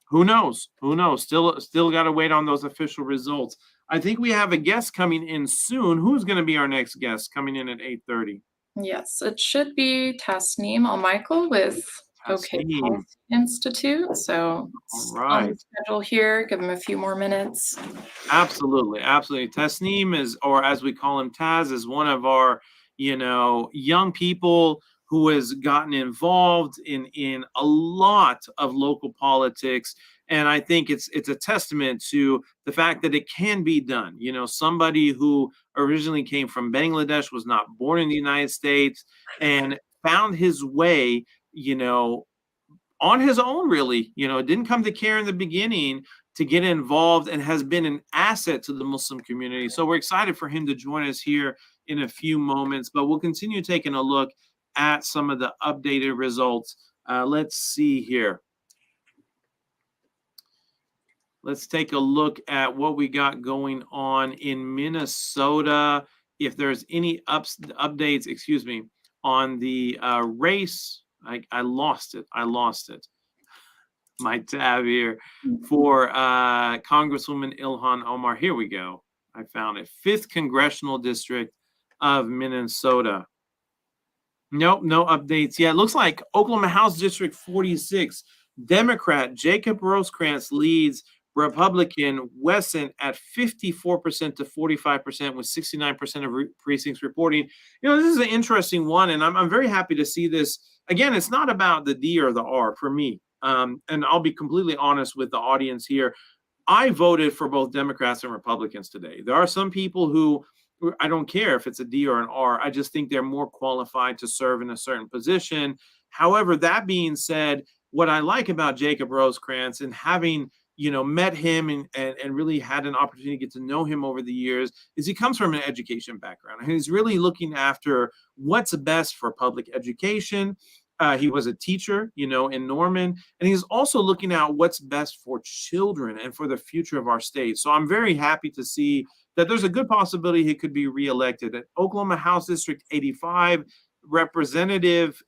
who knows? Who knows? Still got to wait on those official results. I think we have a guest coming in soon. Who's going to be our next guest coming in at 8:30? Yes, it should be Tasneem Al-Michael with OK Health Institute. So all right, on the schedule here. Give him a few more minutes. Absolutely, absolutely. Tasneem is, or as we call him, Taz, is one of our, you know, young people who has gotten involved in a lot of local politics. And I think it's a testament to the fact that it can be done. You know, somebody who originally came from Bangladesh, was not born in the United States, and found his way, you know, on his own, really. Didn't come to CARE in the beginning to get involved, and has been an asset to the Muslim community. So we're excited for him to join us here in a few moments, but we'll continue taking a look at some of the updated results. Let's see here. Let's take a look at what we got going on in Minnesota. If there's any updates, excuse me, on the race. I lost it. My tab here for Congresswoman Ilhan Omar. Here we go. I found it. 5th Congressional District of Minnesota. Nope, no updates yet. Looks like Oklahoma House District 46, Democrat Jacob Rosecrans leads Republican Wesson at 54% to 45%, with 69% of precincts reporting. This is an interesting one, and I'm very happy to see this. Again, it's not about the D or the R for me. And I'll be completely honest with the audience here. I voted for both Democrats and Republicans today. There are some people who I don't care if it's a D or an R. I just think they're more qualified to serve in a certain position. However, that being said, what I like about Jacob Rosecrans, and having met him and really had an opportunity to get to know him over the years, is he comes from an education background. And he's really looking after what's best for public education. He was a teacher, in Norman, and he's also looking at what's best for children and for the future of our state. So I'm very happy to see that there's a good possibility he could be reelected. At Oklahoma House District 85,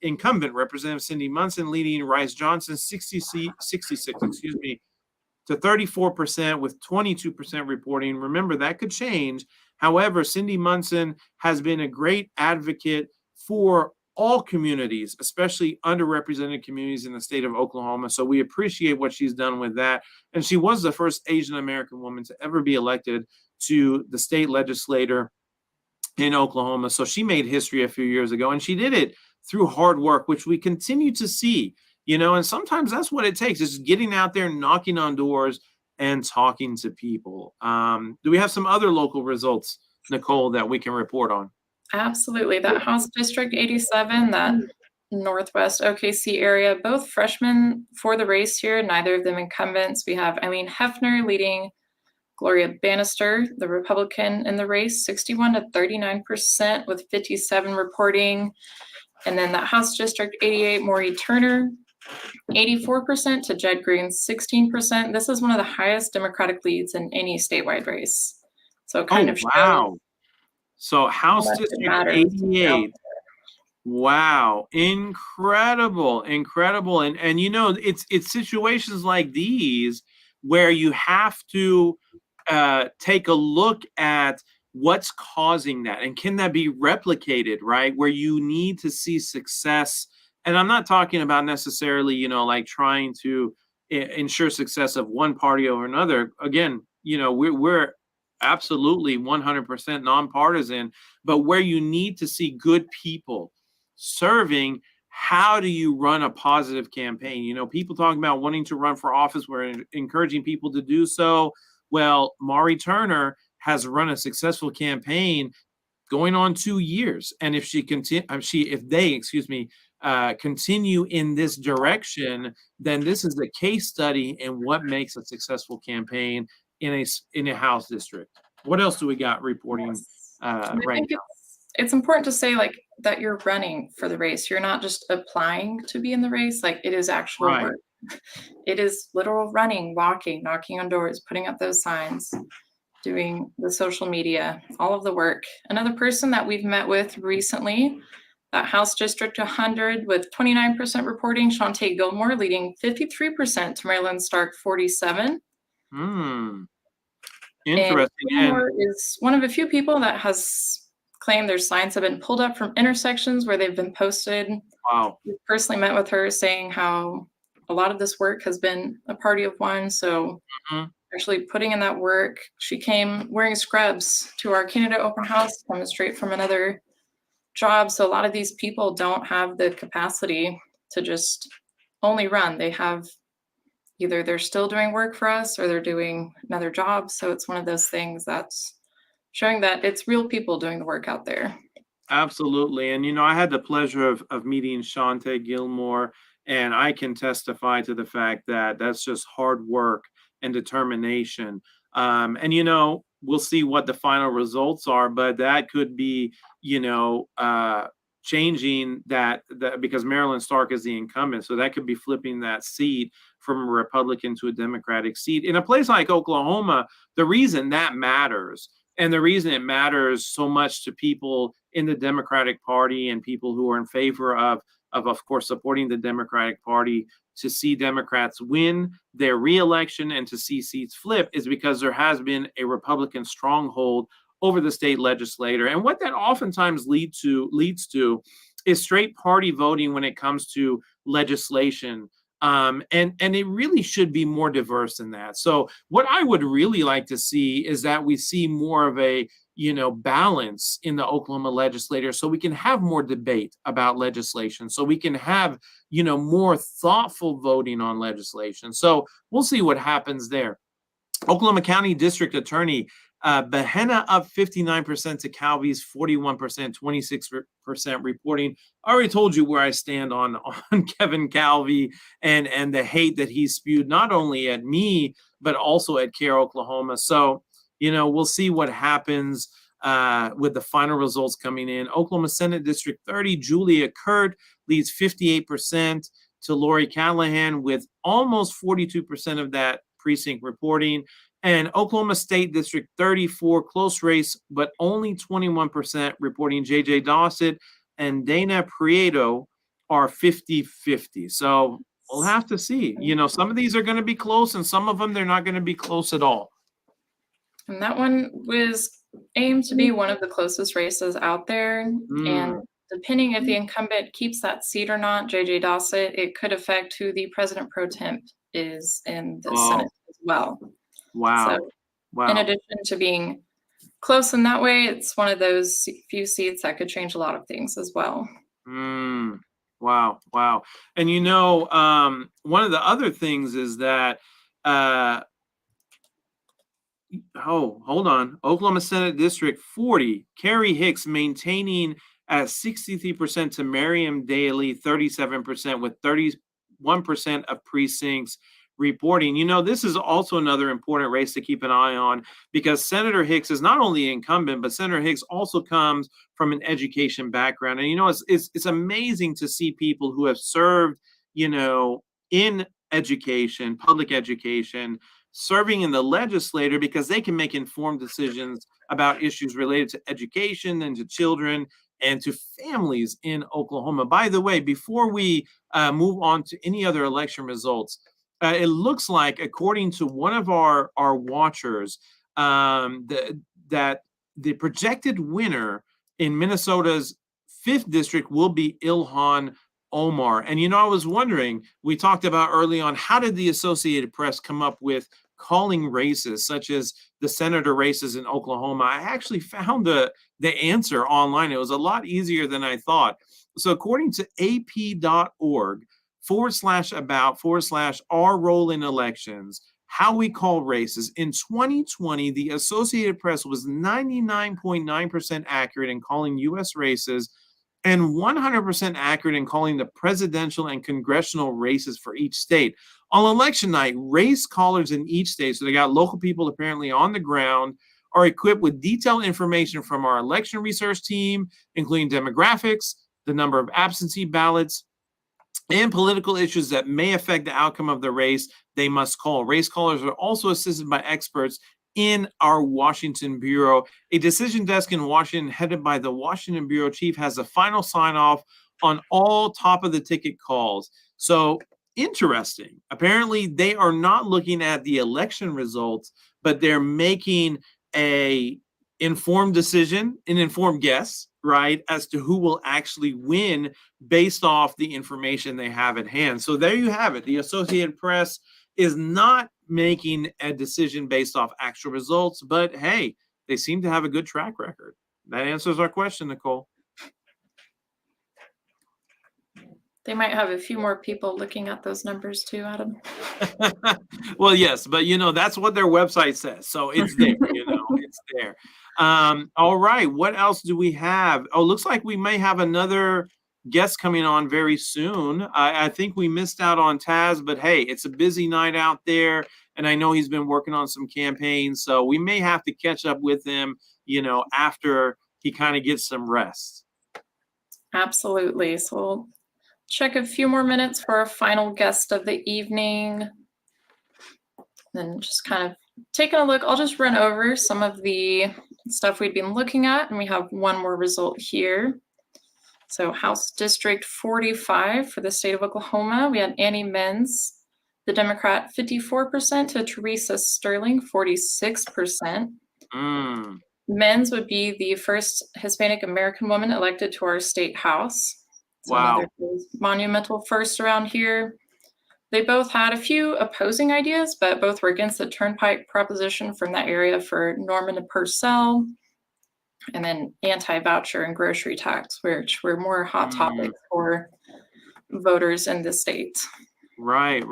incumbent Representative Cindy Munson leading Rice Johnson 66, to 34%, with 22% reporting. Remember, that could change. However, Cindy Munson has been a great advocate for all communities, especially underrepresented communities in the state of Oklahoma. So we appreciate what she's done with that. And she was the first Asian American woman to ever be elected to the state legislature in Oklahoma. So she made history a few years ago, and she did it through hard work, which we continue to see. And sometimes that's what it takes, is getting out there, knocking on doors, and talking to people. Do we have some other local results, Nicole, that we can report on? Absolutely. That House District 87, that Northwest OKC area, both freshmen for the race here, neither of them incumbents. We have Eileen Hefner leading Gloria Bannister, the Republican, in the race, 61 to 39%, with 57 reporting. And then that House District 88, Maureen Turner, 84% to Jed Green, 16%. This is one of the highest Democratic leads in any statewide race. So it kind of shows. So House District 88. Wow. Incredible. And it's situations like these where you have to take a look at what's causing that, and can that be replicated, right? Where you need to see success. And I'm not talking about necessarily, like trying to ensure success of one party over another. Again, we're absolutely 100% nonpartisan, but where you need to see good people serving, how do you run a positive campaign? People talking about wanting to run for office, we're encouraging people to do so. Well, Mari Turner has run a successful campaign going on 2 years. And if they continue in this direction, then this is a case study in what makes a successful campaign in a House district. What else do we got reporting right now? It's important to say that you're running for the race. You're not just applying to be in the race. It is actual work. It is literal running, walking, knocking on doors, putting up those signs, doing the social media, all of the work. Another person that we've met with recently, that House District 100 with 29% reporting, Shantae Gilmore leading 53% to Marilyn Stark 47. Interesting. And Gilmore is one of a few people that has claimed their signs have been pulled up from intersections where they've been posted. Wow. We personally met with her saying how a lot of this work has been a party of one. So actually putting in that work, she came wearing scrubs to our candidate open house, coming straight from another job. So a lot of these people don't have the capacity to just only run. They have either they're still doing work for us or they're doing another job. So it's one of those things that's showing that it's real people doing the work out there. Absolutely. And, I had the pleasure of meeting Shantae Gilmore And I can testify to the fact that that's just hard work and determination. And, you know, we'll see what the final results are, but that could be, you know, changing that because Marilyn Stark is the incumbent. So that could be flipping that seat from a Republican to a Democratic seat. In a place like Oklahoma, the reason that matters and the reason it matters so much to people in the Democratic Party and people who are in favor of course, supporting the Democratic Party to see Democrats win their reelection and to see seats flip is because there has been a Republican stronghold over the state legislature. And what that oftentimes leads to is straight party voting when it comes to legislation. And it really should be more diverse than that. So what I would really like to see is that we see more of a, you know, balance in the Oklahoma legislature so we can have more debate about legislation, so we can have, you know, more thoughtful voting on legislation. So we'll see what happens there. Oklahoma County District Attorney Behenna up 59% to Calvi's 41%, 26% reporting. I already told you where I stand on Kevin Calvi and the hate that he spewed, not only at me, but also at CARE Oklahoma. So, you know, we'll see what happens with the final results coming in. Oklahoma Senate District 30, Julia Kurt leads 58% to Lori Callahan with almost 42% of that precinct reporting. And Oklahoma State District 34, close race, but only 21% reporting. JJ Dossett and Dana Prieto are 50-50. So we'll have to see. You know, some of these are going to be close and some of them, they're not going to be close at all. And that one was aimed to be one of the closest races out there. And depending if the incumbent keeps that seat or not, JJ Dossett, it could affect who the president pro temp is in the Senate as well. Wow. So, wow. In addition to being close in that way, it's one of those few seats that could change a lot of things as well. Wow. Wow. And you know, one of the other things is that, hold on. Oklahoma Senate District 40, Carrie Hicks maintaining at 63% to Miriam Daly, 37% with 31% of precincts reporting. You know, this is also another important race to keep an eye on because Senator Hicks is not only incumbent, but Senator Hicks also comes from an education background. And, you know, it's amazing to see people who have served, you know, in education, public education, serving in the legislature because they can make informed decisions about issues related to education and to children and to families in Oklahoma. By the way, before we move on to any other election results, it looks like, according to one of our watchers, that the projected winner in Minnesota's 5th district will be Ilhan Omar. And, you know, I was wondering, we talked about early on, how did the Associated Press come up with calling races such as the senator races in Oklahoma? I actually found the answer online. It was a lot easier than I thought. So according to ap.org, /about/ our role in elections, how we call races. In 2020, the Associated Press was 99.9% accurate in calling U.S. races and 100% accurate in calling the presidential and congressional races for each state. On election night, race callers in each state, so they got local people apparently on the ground, are equipped with detailed information from our election research team, including demographics, the number of absentee ballots, and political issues that may affect the outcome of the race they must call. Race callers are also assisted by experts in our Washington Bureau. A decision desk in Washington headed by the Washington Bureau chief has a final sign-off on all top-of-the-ticket calls. So interesting. Apparently, they are not looking at the election results, but they're making a informed decision, an informed guess, right, as to who will actually win based off the information they have at hand. So there you have it. The Associated Press is not making a decision based off actual results, but hey, they seem to have a good track record. That answers our question, Nicole. They might have a few more people looking at those numbers too, Adam. Well, yes, but you know, that's what their website says. So it's there, you know, it's there. All right. What else do we have? Oh, looks like we may have another guests coming on very soon. I think we missed out on Taz, but hey, it's a busy night out there. And I know he's been working on some campaigns. So we may have to catch up with him, after he kind of gets some rest. Absolutely. So we'll check a few more minutes for our final guest of the evening. Then just kind of taking a look, I'll just run over some of the stuff we'd been looking at, and we have one more result here. So House District 45 for the state of Oklahoma, we had Annie Menz, the Democrat, 54%, to Teresa Sterling, 46%. Menz would be the first Hispanic American woman elected to our state house. So wow. Another monumental first around here. They both had a few opposing ideas, but both were against the turnpike proposition from that area for Norman and Purcell, and then anti-voucher and grocery tax, which were more hot topics for voters in the state. Right.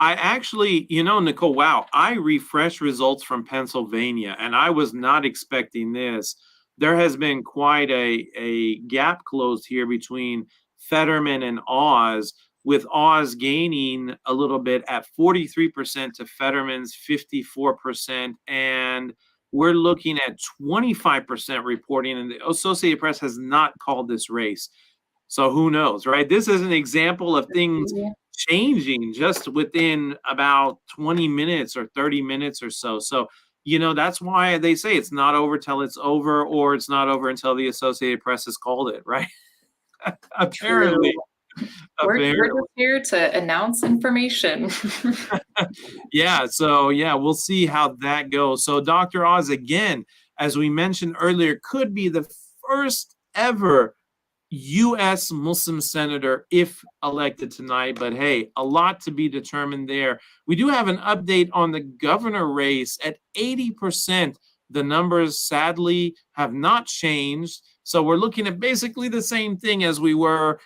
I actually, Nicole, wow, I refreshed results from Pennsylvania, and I was not expecting this. There has been quite a gap closed here between Fetterman and Oz, with Oz gaining a little bit at 43% to Fetterman's 54%. And we're looking at 25% reporting, and the Associated Press has not called this race. So who knows, right? This is an example of things changing just within about 20 minutes or 30 minutes or so. So, that's why they say it's not over till it's over, or it's not over until the Associated Press has called it, right? Apparently. We're just here to announce information. Yeah, so we'll see how that goes. So Dr. Oz, again, as we mentioned earlier, could be the first ever U.S. Muslim senator if elected tonight. But hey, a lot to be determined there. We do have an update on the governor race at 80%. The numbers sadly have not changed. So we're looking at basically the same thing as we were,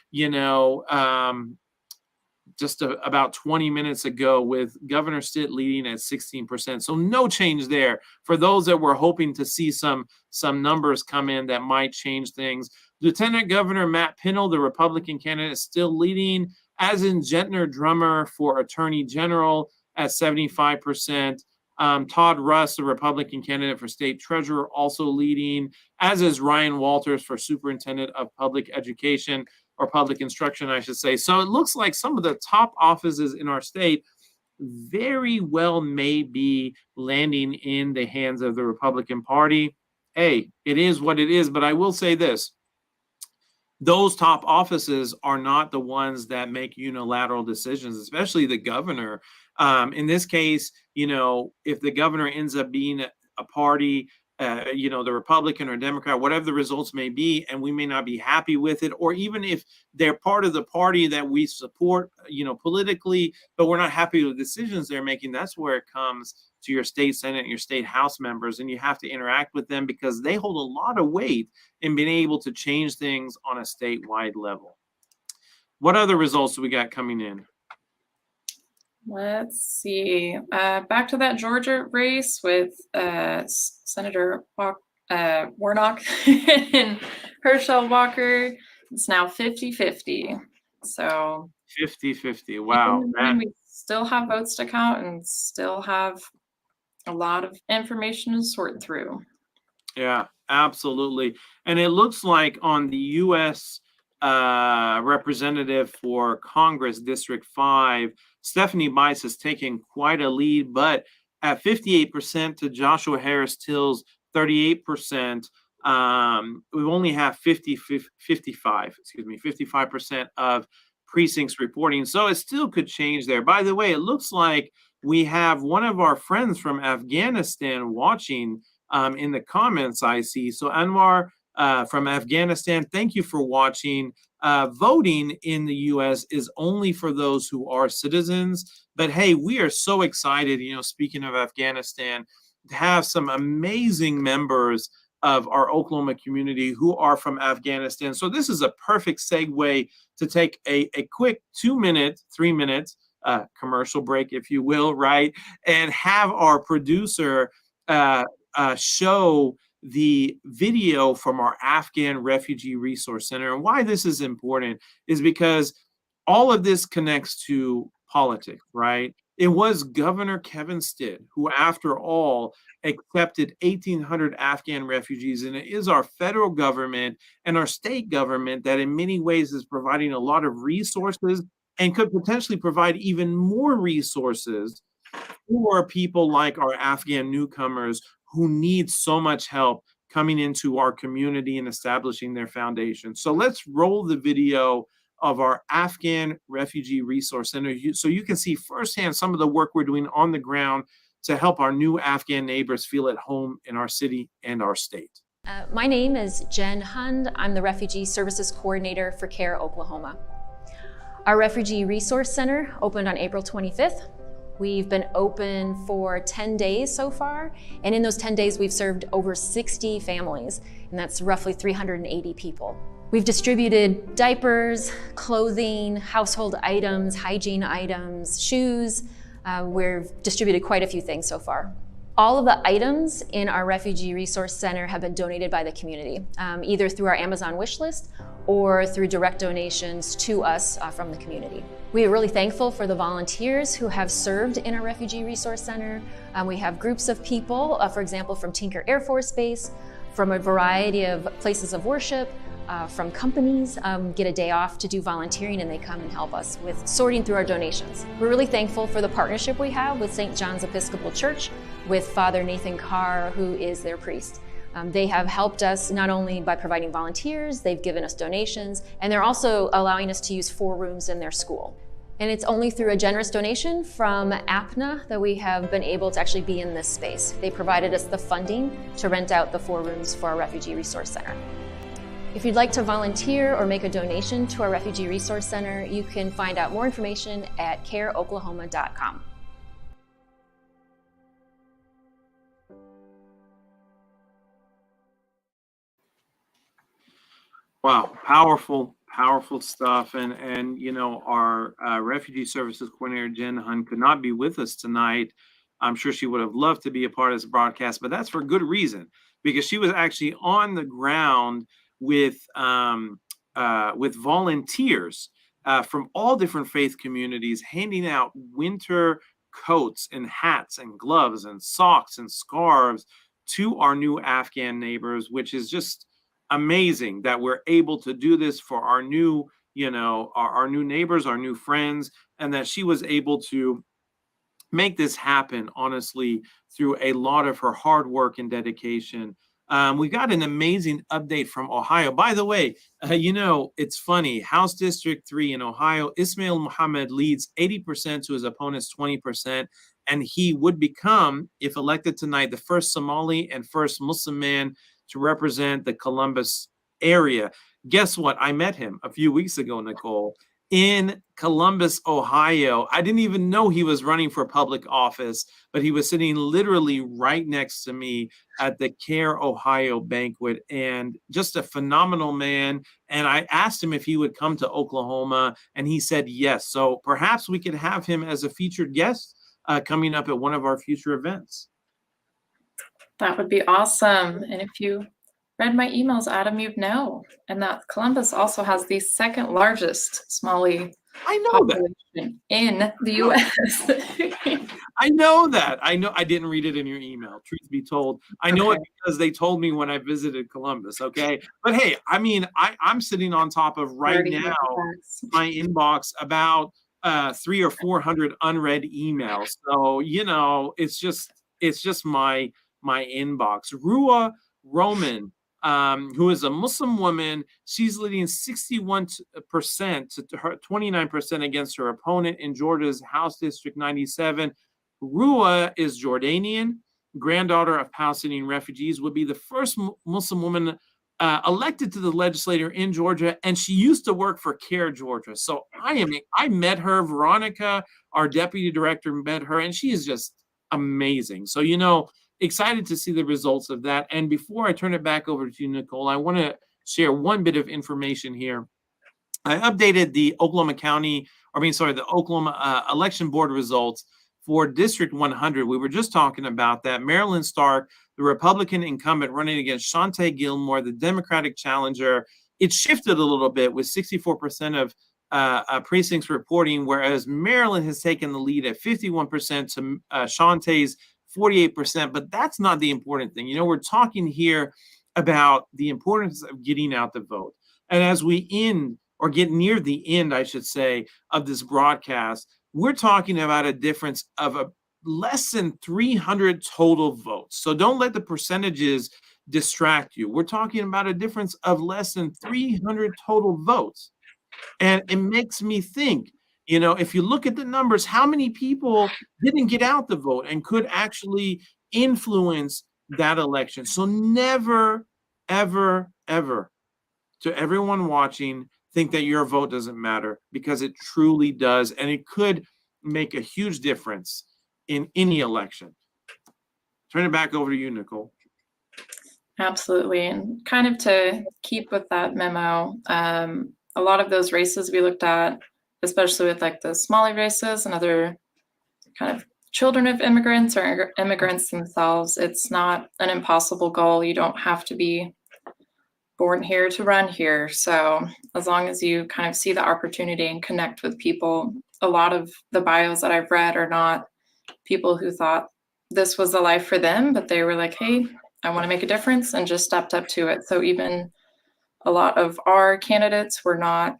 just about 20 minutes ago, with Governor Stitt leading at 16%. So no change there. For those that were hoping to see some numbers come in that might change things. Lieutenant Governor Matt Pinnell, the Republican candidate, is still leading, as in Gentner Drummer for Attorney General at 75%. Todd Russ, the Republican candidate for state treasurer, also leading, as is Ryan Walters for superintendent of public education, or public instruction, I should say. So it looks like some of the top offices in our state very well may be landing in the hands of the Republican Party. Hey, it is what it is, but I will say this. Those top offices are not the ones that make unilateral decisions, especially the governor. In this case, if the governor ends up being a party, the Republican or Democrat, whatever the results may be, and we may not be happy with it, or even if they're part of the party that we support, politically, but we're not happy with the decisions they're making, that's where it comes to your state Senate and your state House members, and you have to interact with them because they hold a lot of weight in being able to change things on a statewide level. What other results do we got coming in? Let's see. Back to that Georgia race with Senator Warnock and Herschel Walker. It's now 50-50. So 50-50. Wow. We still have votes to count and still have a lot of information to sort through. Yeah, absolutely. And it looks like on the U.S. Representative for Congress, District 5, Stephanie Bice has taken quite a lead, but at 58% to Joshua Harris Till's 38%, we only have 55% of precincts reporting. So it still could change there. By the way, it looks like we have one of our friends from Afghanistan watching in the comments I see. So Anwar from Afghanistan, thank you for watching. Voting in the U.S. is only for those who are citizens. But hey, we are so excited, speaking of Afghanistan, to have some amazing members of our Oklahoma community who are from Afghanistan. So this is a perfect segue to take a quick 3-minute commercial break, if you will, right? And have our producer show the video from our Afghan Refugee Resource Center. And why this is important is because all of this connects to politics, right? It was Governor Kevin Stitt who, after all, accepted 1,800 Afghan refugees. And it is our federal government and our state government that in many ways is providing a lot of resources and could potentially provide even more resources for people like our Afghan newcomers who need so much help coming into our community and establishing their foundation. So let's roll the video of our Afghan Refugee Resource Center so you can see firsthand some of the work we're doing on the ground to help our new Afghan neighbors feel at home in our city and our state. My name is Jen Hund. I'm the Refugee Services Coordinator for CARE Oklahoma. Our Refugee Resource Center opened on April 25th. We've been open for 10 days so far, and in those 10 days we've served over 60 families, and that's roughly 380 people. We've distributed diapers, clothing, household items, hygiene items, shoes. We've distributed quite a few things so far. All of the items in our Refugee Resource Center have been donated by the community, either through our Amazon wish list or through direct donations to us from the community. We are really thankful for the volunteers who have served in our Refugee Resource Center. We have groups of people, for example, from Tinker Air Force Base, from a variety of places of worship, from companies, get a day off to do volunteering, and they come and help us with sorting through our donations. We're really thankful for the partnership we have with St. John's Episcopal Church, with Father Nathan Carr, who is their priest. They have helped us not only by providing volunteers, they've given us donations, and they're also allowing us to use 4 rooms in their school. And it's only through a generous donation from APNA that we have been able to actually be in this space. They provided us the funding to rent out the 4 rooms for our Refugee Resource Center. If you'd like to volunteer or make a donation to our Refugee Resource Center, you can find out more information at careoklahoma.com. Wow, powerful, powerful stuff. And you know, our Refugee Services Coordinator, Jen Hund, could not be with us tonight. I'm sure she would have loved to be a part of this broadcast, but that's for good reason, because she was actually on the ground with volunteers from all different faith communities, handing out winter coats and hats and gloves and socks and scarves to our new Afghan neighbors, which is just amazing that we're able to do this for our new, you know, our new neighbors, our new friends, and that she was able to make this happen, honestly, through a lot of her hard work and dedication. We got an amazing update from Ohio. By the way, you know, it's funny. House District 3 in Ohio, Ismail Muhammad leads 80% to his opponent's 20%, and he would become, if elected tonight, the first Somali and first Muslim man to represent the Columbus area. Guess what? I met him a few weeks ago, Nicole, in Columbus, Ohio. I didn't even know he was running for public office, but he was sitting literally right next to me at the CARE Ohio banquet, and just a phenomenal man. And I asked him if he would come to Oklahoma, and he said yes. So perhaps we could have him as a featured guest coming up at one of our future events. That would be awesome. And if you read my emails, Adam, you'd know. And that Columbus also has the second largest Somali population in the U.S. I know that. I know. I didn't read it in your email, truth be told. I know it because they told me when I visited Columbus, okay? But hey, I mean, I'm sitting on top of right now my inbox about 300 or 400 unread emails. So, you know, it's just my inbox. Rua Roman, who is a Muslim woman, she's leading 61% to her 29% against her opponent in Georgia's House District 97. Rua is Jordanian, granddaughter of Palestinian refugees, would be the first Muslim woman elected to the legislature in Georgia, and she used to work for CARE Georgia. So I met her. Veronica, our deputy director, met her, and she is just amazing. So, you know, excited to see the results of that. And before I turn it back over to you, Nicole, I want to share one bit of information here. I updated the the Oklahoma election board results for District 100. We were just talking about that. Marilyn Stark the Republican incumbent running against Shonte Gilmore, the Democratic challenger. It shifted a little bit with 64% of precincts reporting, whereas Maryland has taken the lead at 51% to Shonte's 48%. But that's not the important thing. You know, we're talking here about the importance of getting out the vote. And as we end, or get near the end, I should say, of this broadcast, we're talking about a difference of less than 300 total votes. So don't let the percentages distract you. We're talking about a difference of less than 300 total votes. And it makes me think, you know, if you look at the numbers, how many people didn't get out the vote and could actually influence that election? So never, ever, ever, to everyone watching, think that your vote doesn't matter, because it truly does. And it could make a huge difference in any election. Turn it back over to you, Nicole. Absolutely. And kind of to keep with that memo, a lot of those races we looked at, especially with like the smaller races and other kind of children of immigrants or immigrants themselves, it's not an impossible goal. You don't have to be born here to run here. So as long as you kind of see the opportunity and connect with people, a lot of the bios that I've read are not people who thought this was the life for them, but they were like, hey, I want to make a difference, and just stepped up to it. So even a lot of our candidates were not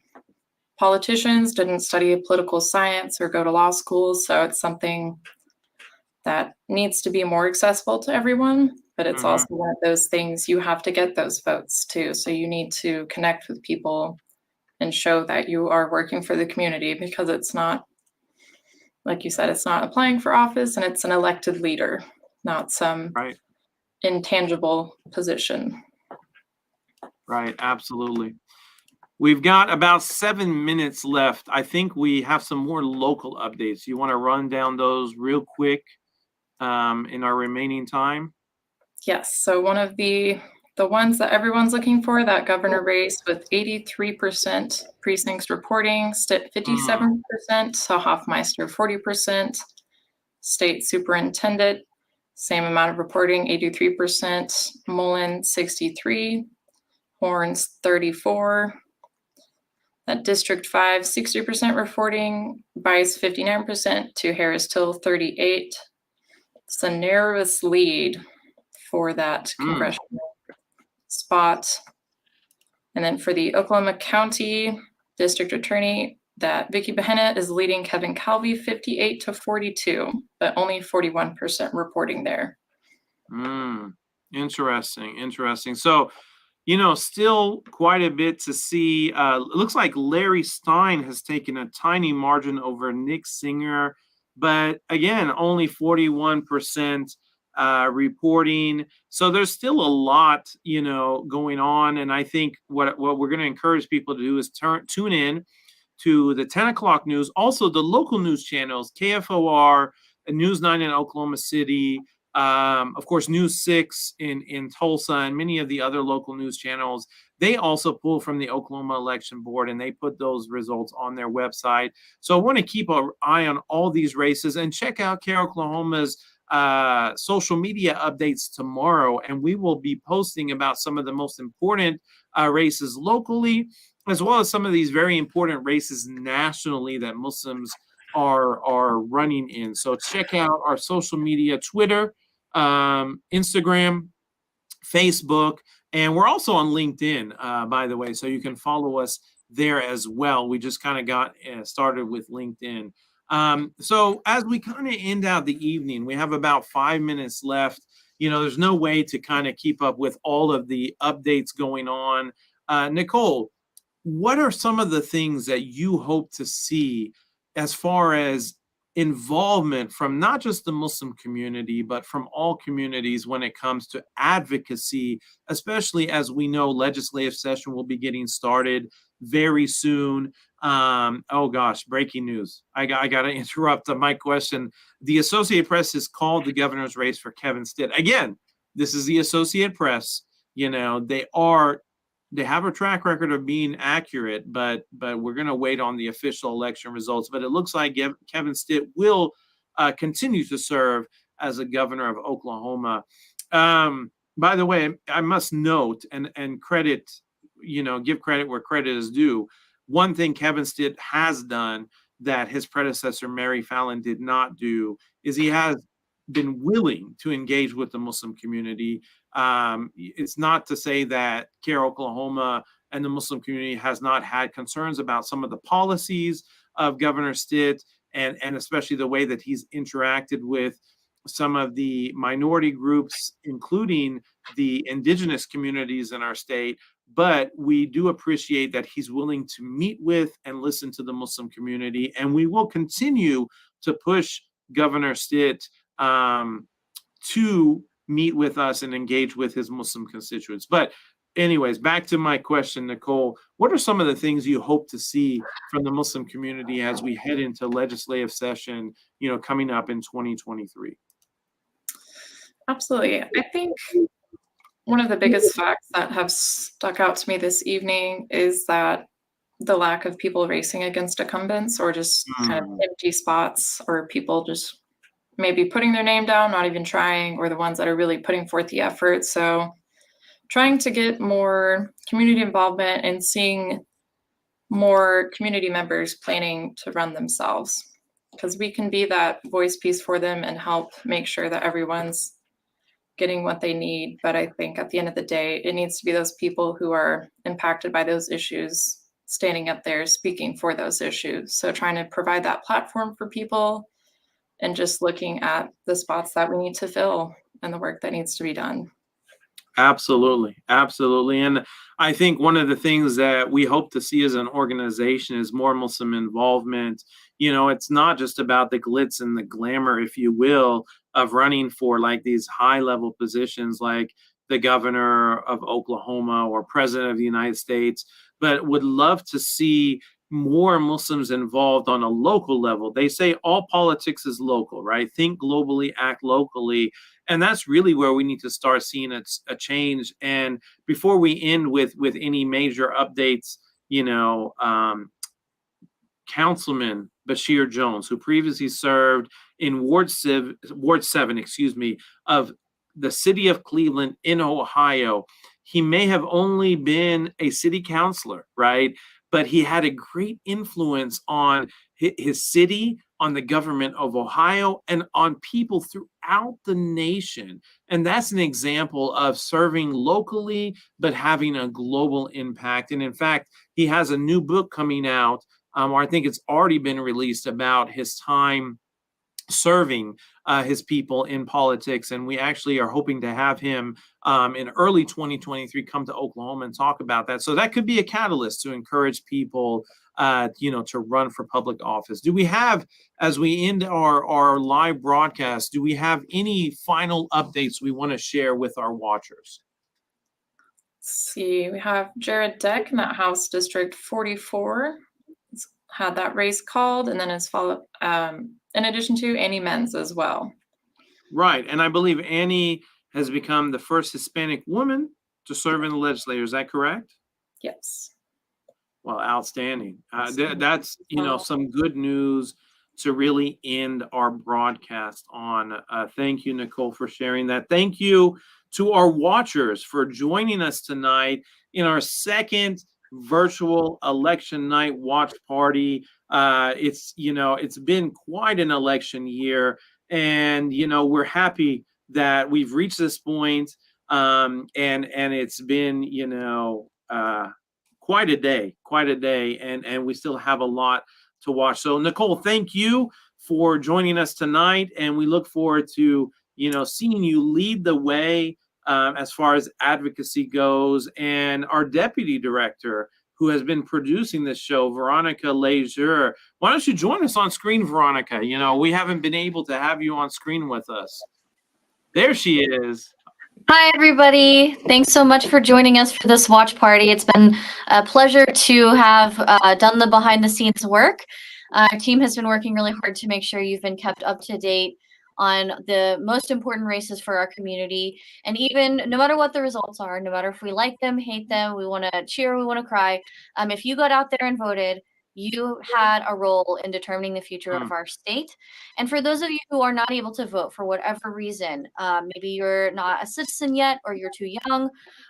politicians, didn't study political science or go to law school. So it's something that needs to be more accessible to everyone, but it's also one of those things you have to get those votes too. So you need to connect with people and show that you are working for the community, because it's not, like you said, it's not applying for office, and it's an elected leader, not some intangible position. Right, absolutely. We've got about 7 minutes left. I think we have some more local updates. You want to run down those real quick in our remaining time? Yes. So one of the ones that everyone's looking for, that governor race with 83% precincts reporting, Stitt 57%, so Hoffmeister 40%, state superintendent, same amount of reporting, 83%, Mullen 63%, Horns 34%, that District 5, 60% reporting, Bice 59% to Harris Till 38%. It's the narrowest lead for that congressional spot. And then for the Oklahoma County District Attorney, that Vicky Bennett is leading Kevin Calvi 58-42, but only 41% reporting there. Interesting. So, you know, still quite a bit to see. It looks like Larry Stein has taken a tiny margin over Nick Singer, but again, only 41% reporting. So there's still a lot, you know, going on. And I think what we're going to encourage people to do is tune in to the 10 o'clock news, also the local news channels, KFOR, News 9 in Oklahoma City, of course, News 6 in Tulsa, and many of the other local news channels. They also pull from the Oklahoma Election Board, and they put those results on their website. So I want to keep an eye on all these races, and check out CAIR Oklahoma's social media updates tomorrow, and we will be posting about some of the most important races locally, as well as some of these very important races nationally that Muslims are running in. So check out our social media, Twitter, Instagram, Facebook, and we're also on LinkedIn, by the way, so you can follow us there as well. We just kind of got started with LinkedIn. So as we kind of end out the evening, we have about 5 minutes left. You know, there's no way to kind of keep up with all of the updates going on. Nicole, what are some of the things that you hope to see as far as involvement from not just the Muslim community, but from all communities when it comes to advocacy, especially as we know legislative session will be getting started very soon? Oh gosh, breaking news. I got to interrupt my question. The Associated Press has called the governor's race for Kevin Stitt. Again, this is the Associated Press. You know, they have a track record of being accurate, but we're going to wait on the official election results. But it looks like Kevin Stitt will continue to serve as a governor of Oklahoma. By the way, I must note and credit, give credit where credit is due. One thing Kevin Stitt has done that his predecessor, Mary Fallon, did not do is he has been willing to engage with the Muslim community. It's not to say that CARE Oklahoma and the Muslim community has not had concerns about some of the policies of Governor Stitt and especially the way that he's interacted with some of the minority groups, including the indigenous communities in our state. But we do appreciate that he's willing to meet with and listen to the Muslim community. And we will continue to push Governor Stitt to meet with us and engage with his Muslim constituents. But anyways, back to my question, Nicole, what are some of the things you hope to see from the Muslim community as we head into legislative session, coming up in 2023? Absolutely. I think one of the biggest facts that have stuck out to me this evening is that the lack of people racing against incumbents or just kind of empty spots or people just maybe putting their name down, not even trying, or the ones that are really putting forth the effort. So trying to get more community involvement and seeing more community members planning to run themselves, because we can be that voice piece for them and help make sure that everyone's getting what they need. But I think at the end of the day, it needs to be those people who are impacted by those issues standing up there speaking for those issues. So trying to provide that platform for people and just looking at the spots that we need to fill and the work that needs to be done. Absolutely. Absolutely. And I think one of the things that we hope to see as an organization is more Muslim involvement. It's not just about the glitz and the glamour, if you will, of running for like these high level positions like the governor of Oklahoma or president of the United States, but would love to see more Muslims involved on a local level. They say all politics is local, right? Think globally, act locally. And that's really where we need to start seeing a change. And before we end with any major updates, Councilman Bashir Jones, who previously served in Ward 7, of the city of Cleveland in Ohio. He may have only been a city councilor, right? But he had a great influence on his city, on the government of Ohio, and on people throughout the nation. And that's an example of serving locally, but having a global impact. And in fact, he has a new book coming out, or I think it's already been released, about his time serving his people in politics. And we actually are hoping to have him in early 2023 come to Oklahoma and talk about that. So that could be a catalyst to encourage people to run for public office. Do we have, as we end our live broadcast, do we have any final updates we want to share with our watchers? Let's see, we have Jared Deck in that House District 44. He's had that race called, and then his follow in addition to Annie Menz as well. Right, and I believe Annie has become the first Hispanic woman to serve in the legislature. Is that correct? Yes. Well, outstanding. That's some good news to really end our broadcast on. Thank you, Nicole, for sharing that. Thank you to our watchers for joining us tonight in our second virtual election night watch party. It's been quite an election year, and we're happy that we've reached this point, and it's been quite a day, and we still have a lot to watch. So Nicole, thank you for joining us tonight, and we look forward to seeing you lead the way as far as advocacy goes. And our deputy director, who has been producing this show, Veronica Lejeune. Why don't you join us on screen, Veronica? We haven't been able to have you on screen with us. There she is. Hi, everybody. Thanks so much for joining us for this watch party. It's been a pleasure to have done the behind the scenes work. Our team has been working really hard to make sure you've been kept up to date on the most important races for our community. And even no matter what the results are, no matter if we like them, hate them, we want to cheer, we want to cry, if you got out there and voted, You had a role in determining the future of our state. And for those of you who are not able to vote for whatever reason, maybe you're not a citizen yet, or you're too young,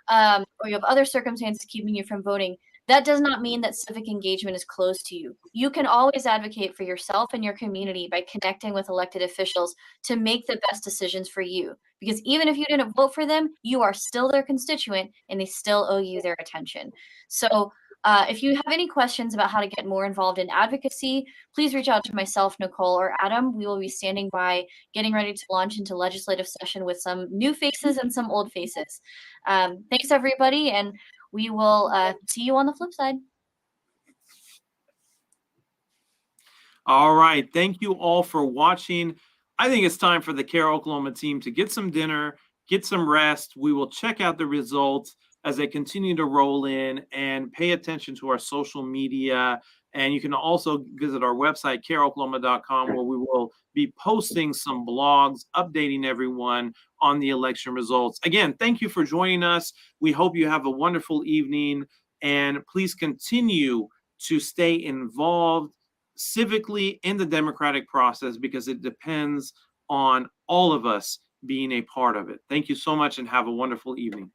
or you have other circumstances keeping you from voting, that does not mean that civic engagement is closed to you. You can always advocate for yourself and your community by connecting with elected officials to make the best decisions for you. Because even if you didn't vote for them, you are still their constituent and they still owe you their attention. So if you have any questions about how to get more involved in advocacy, please reach out to myself, Nicole, or Adam. We will be standing by, getting ready to launch into legislative session with some new faces and some old faces. Thanks, everybody, and we will see you on the flip side. All right. Thank you all for watching. I think it's time for the Care Oklahoma team to get some dinner, get some rest. We will check out the results as they continue to roll in, and pay attention to our social media. And you can also visit our website, careoklahoma.com, where we will be posting some blogs, updating everyone on the election results. Again, thank you for joining us. We hope you have a wonderful evening, and please continue to stay involved civically in the democratic process, because it depends on all of us being a part of it. Thank you so much and have a wonderful evening.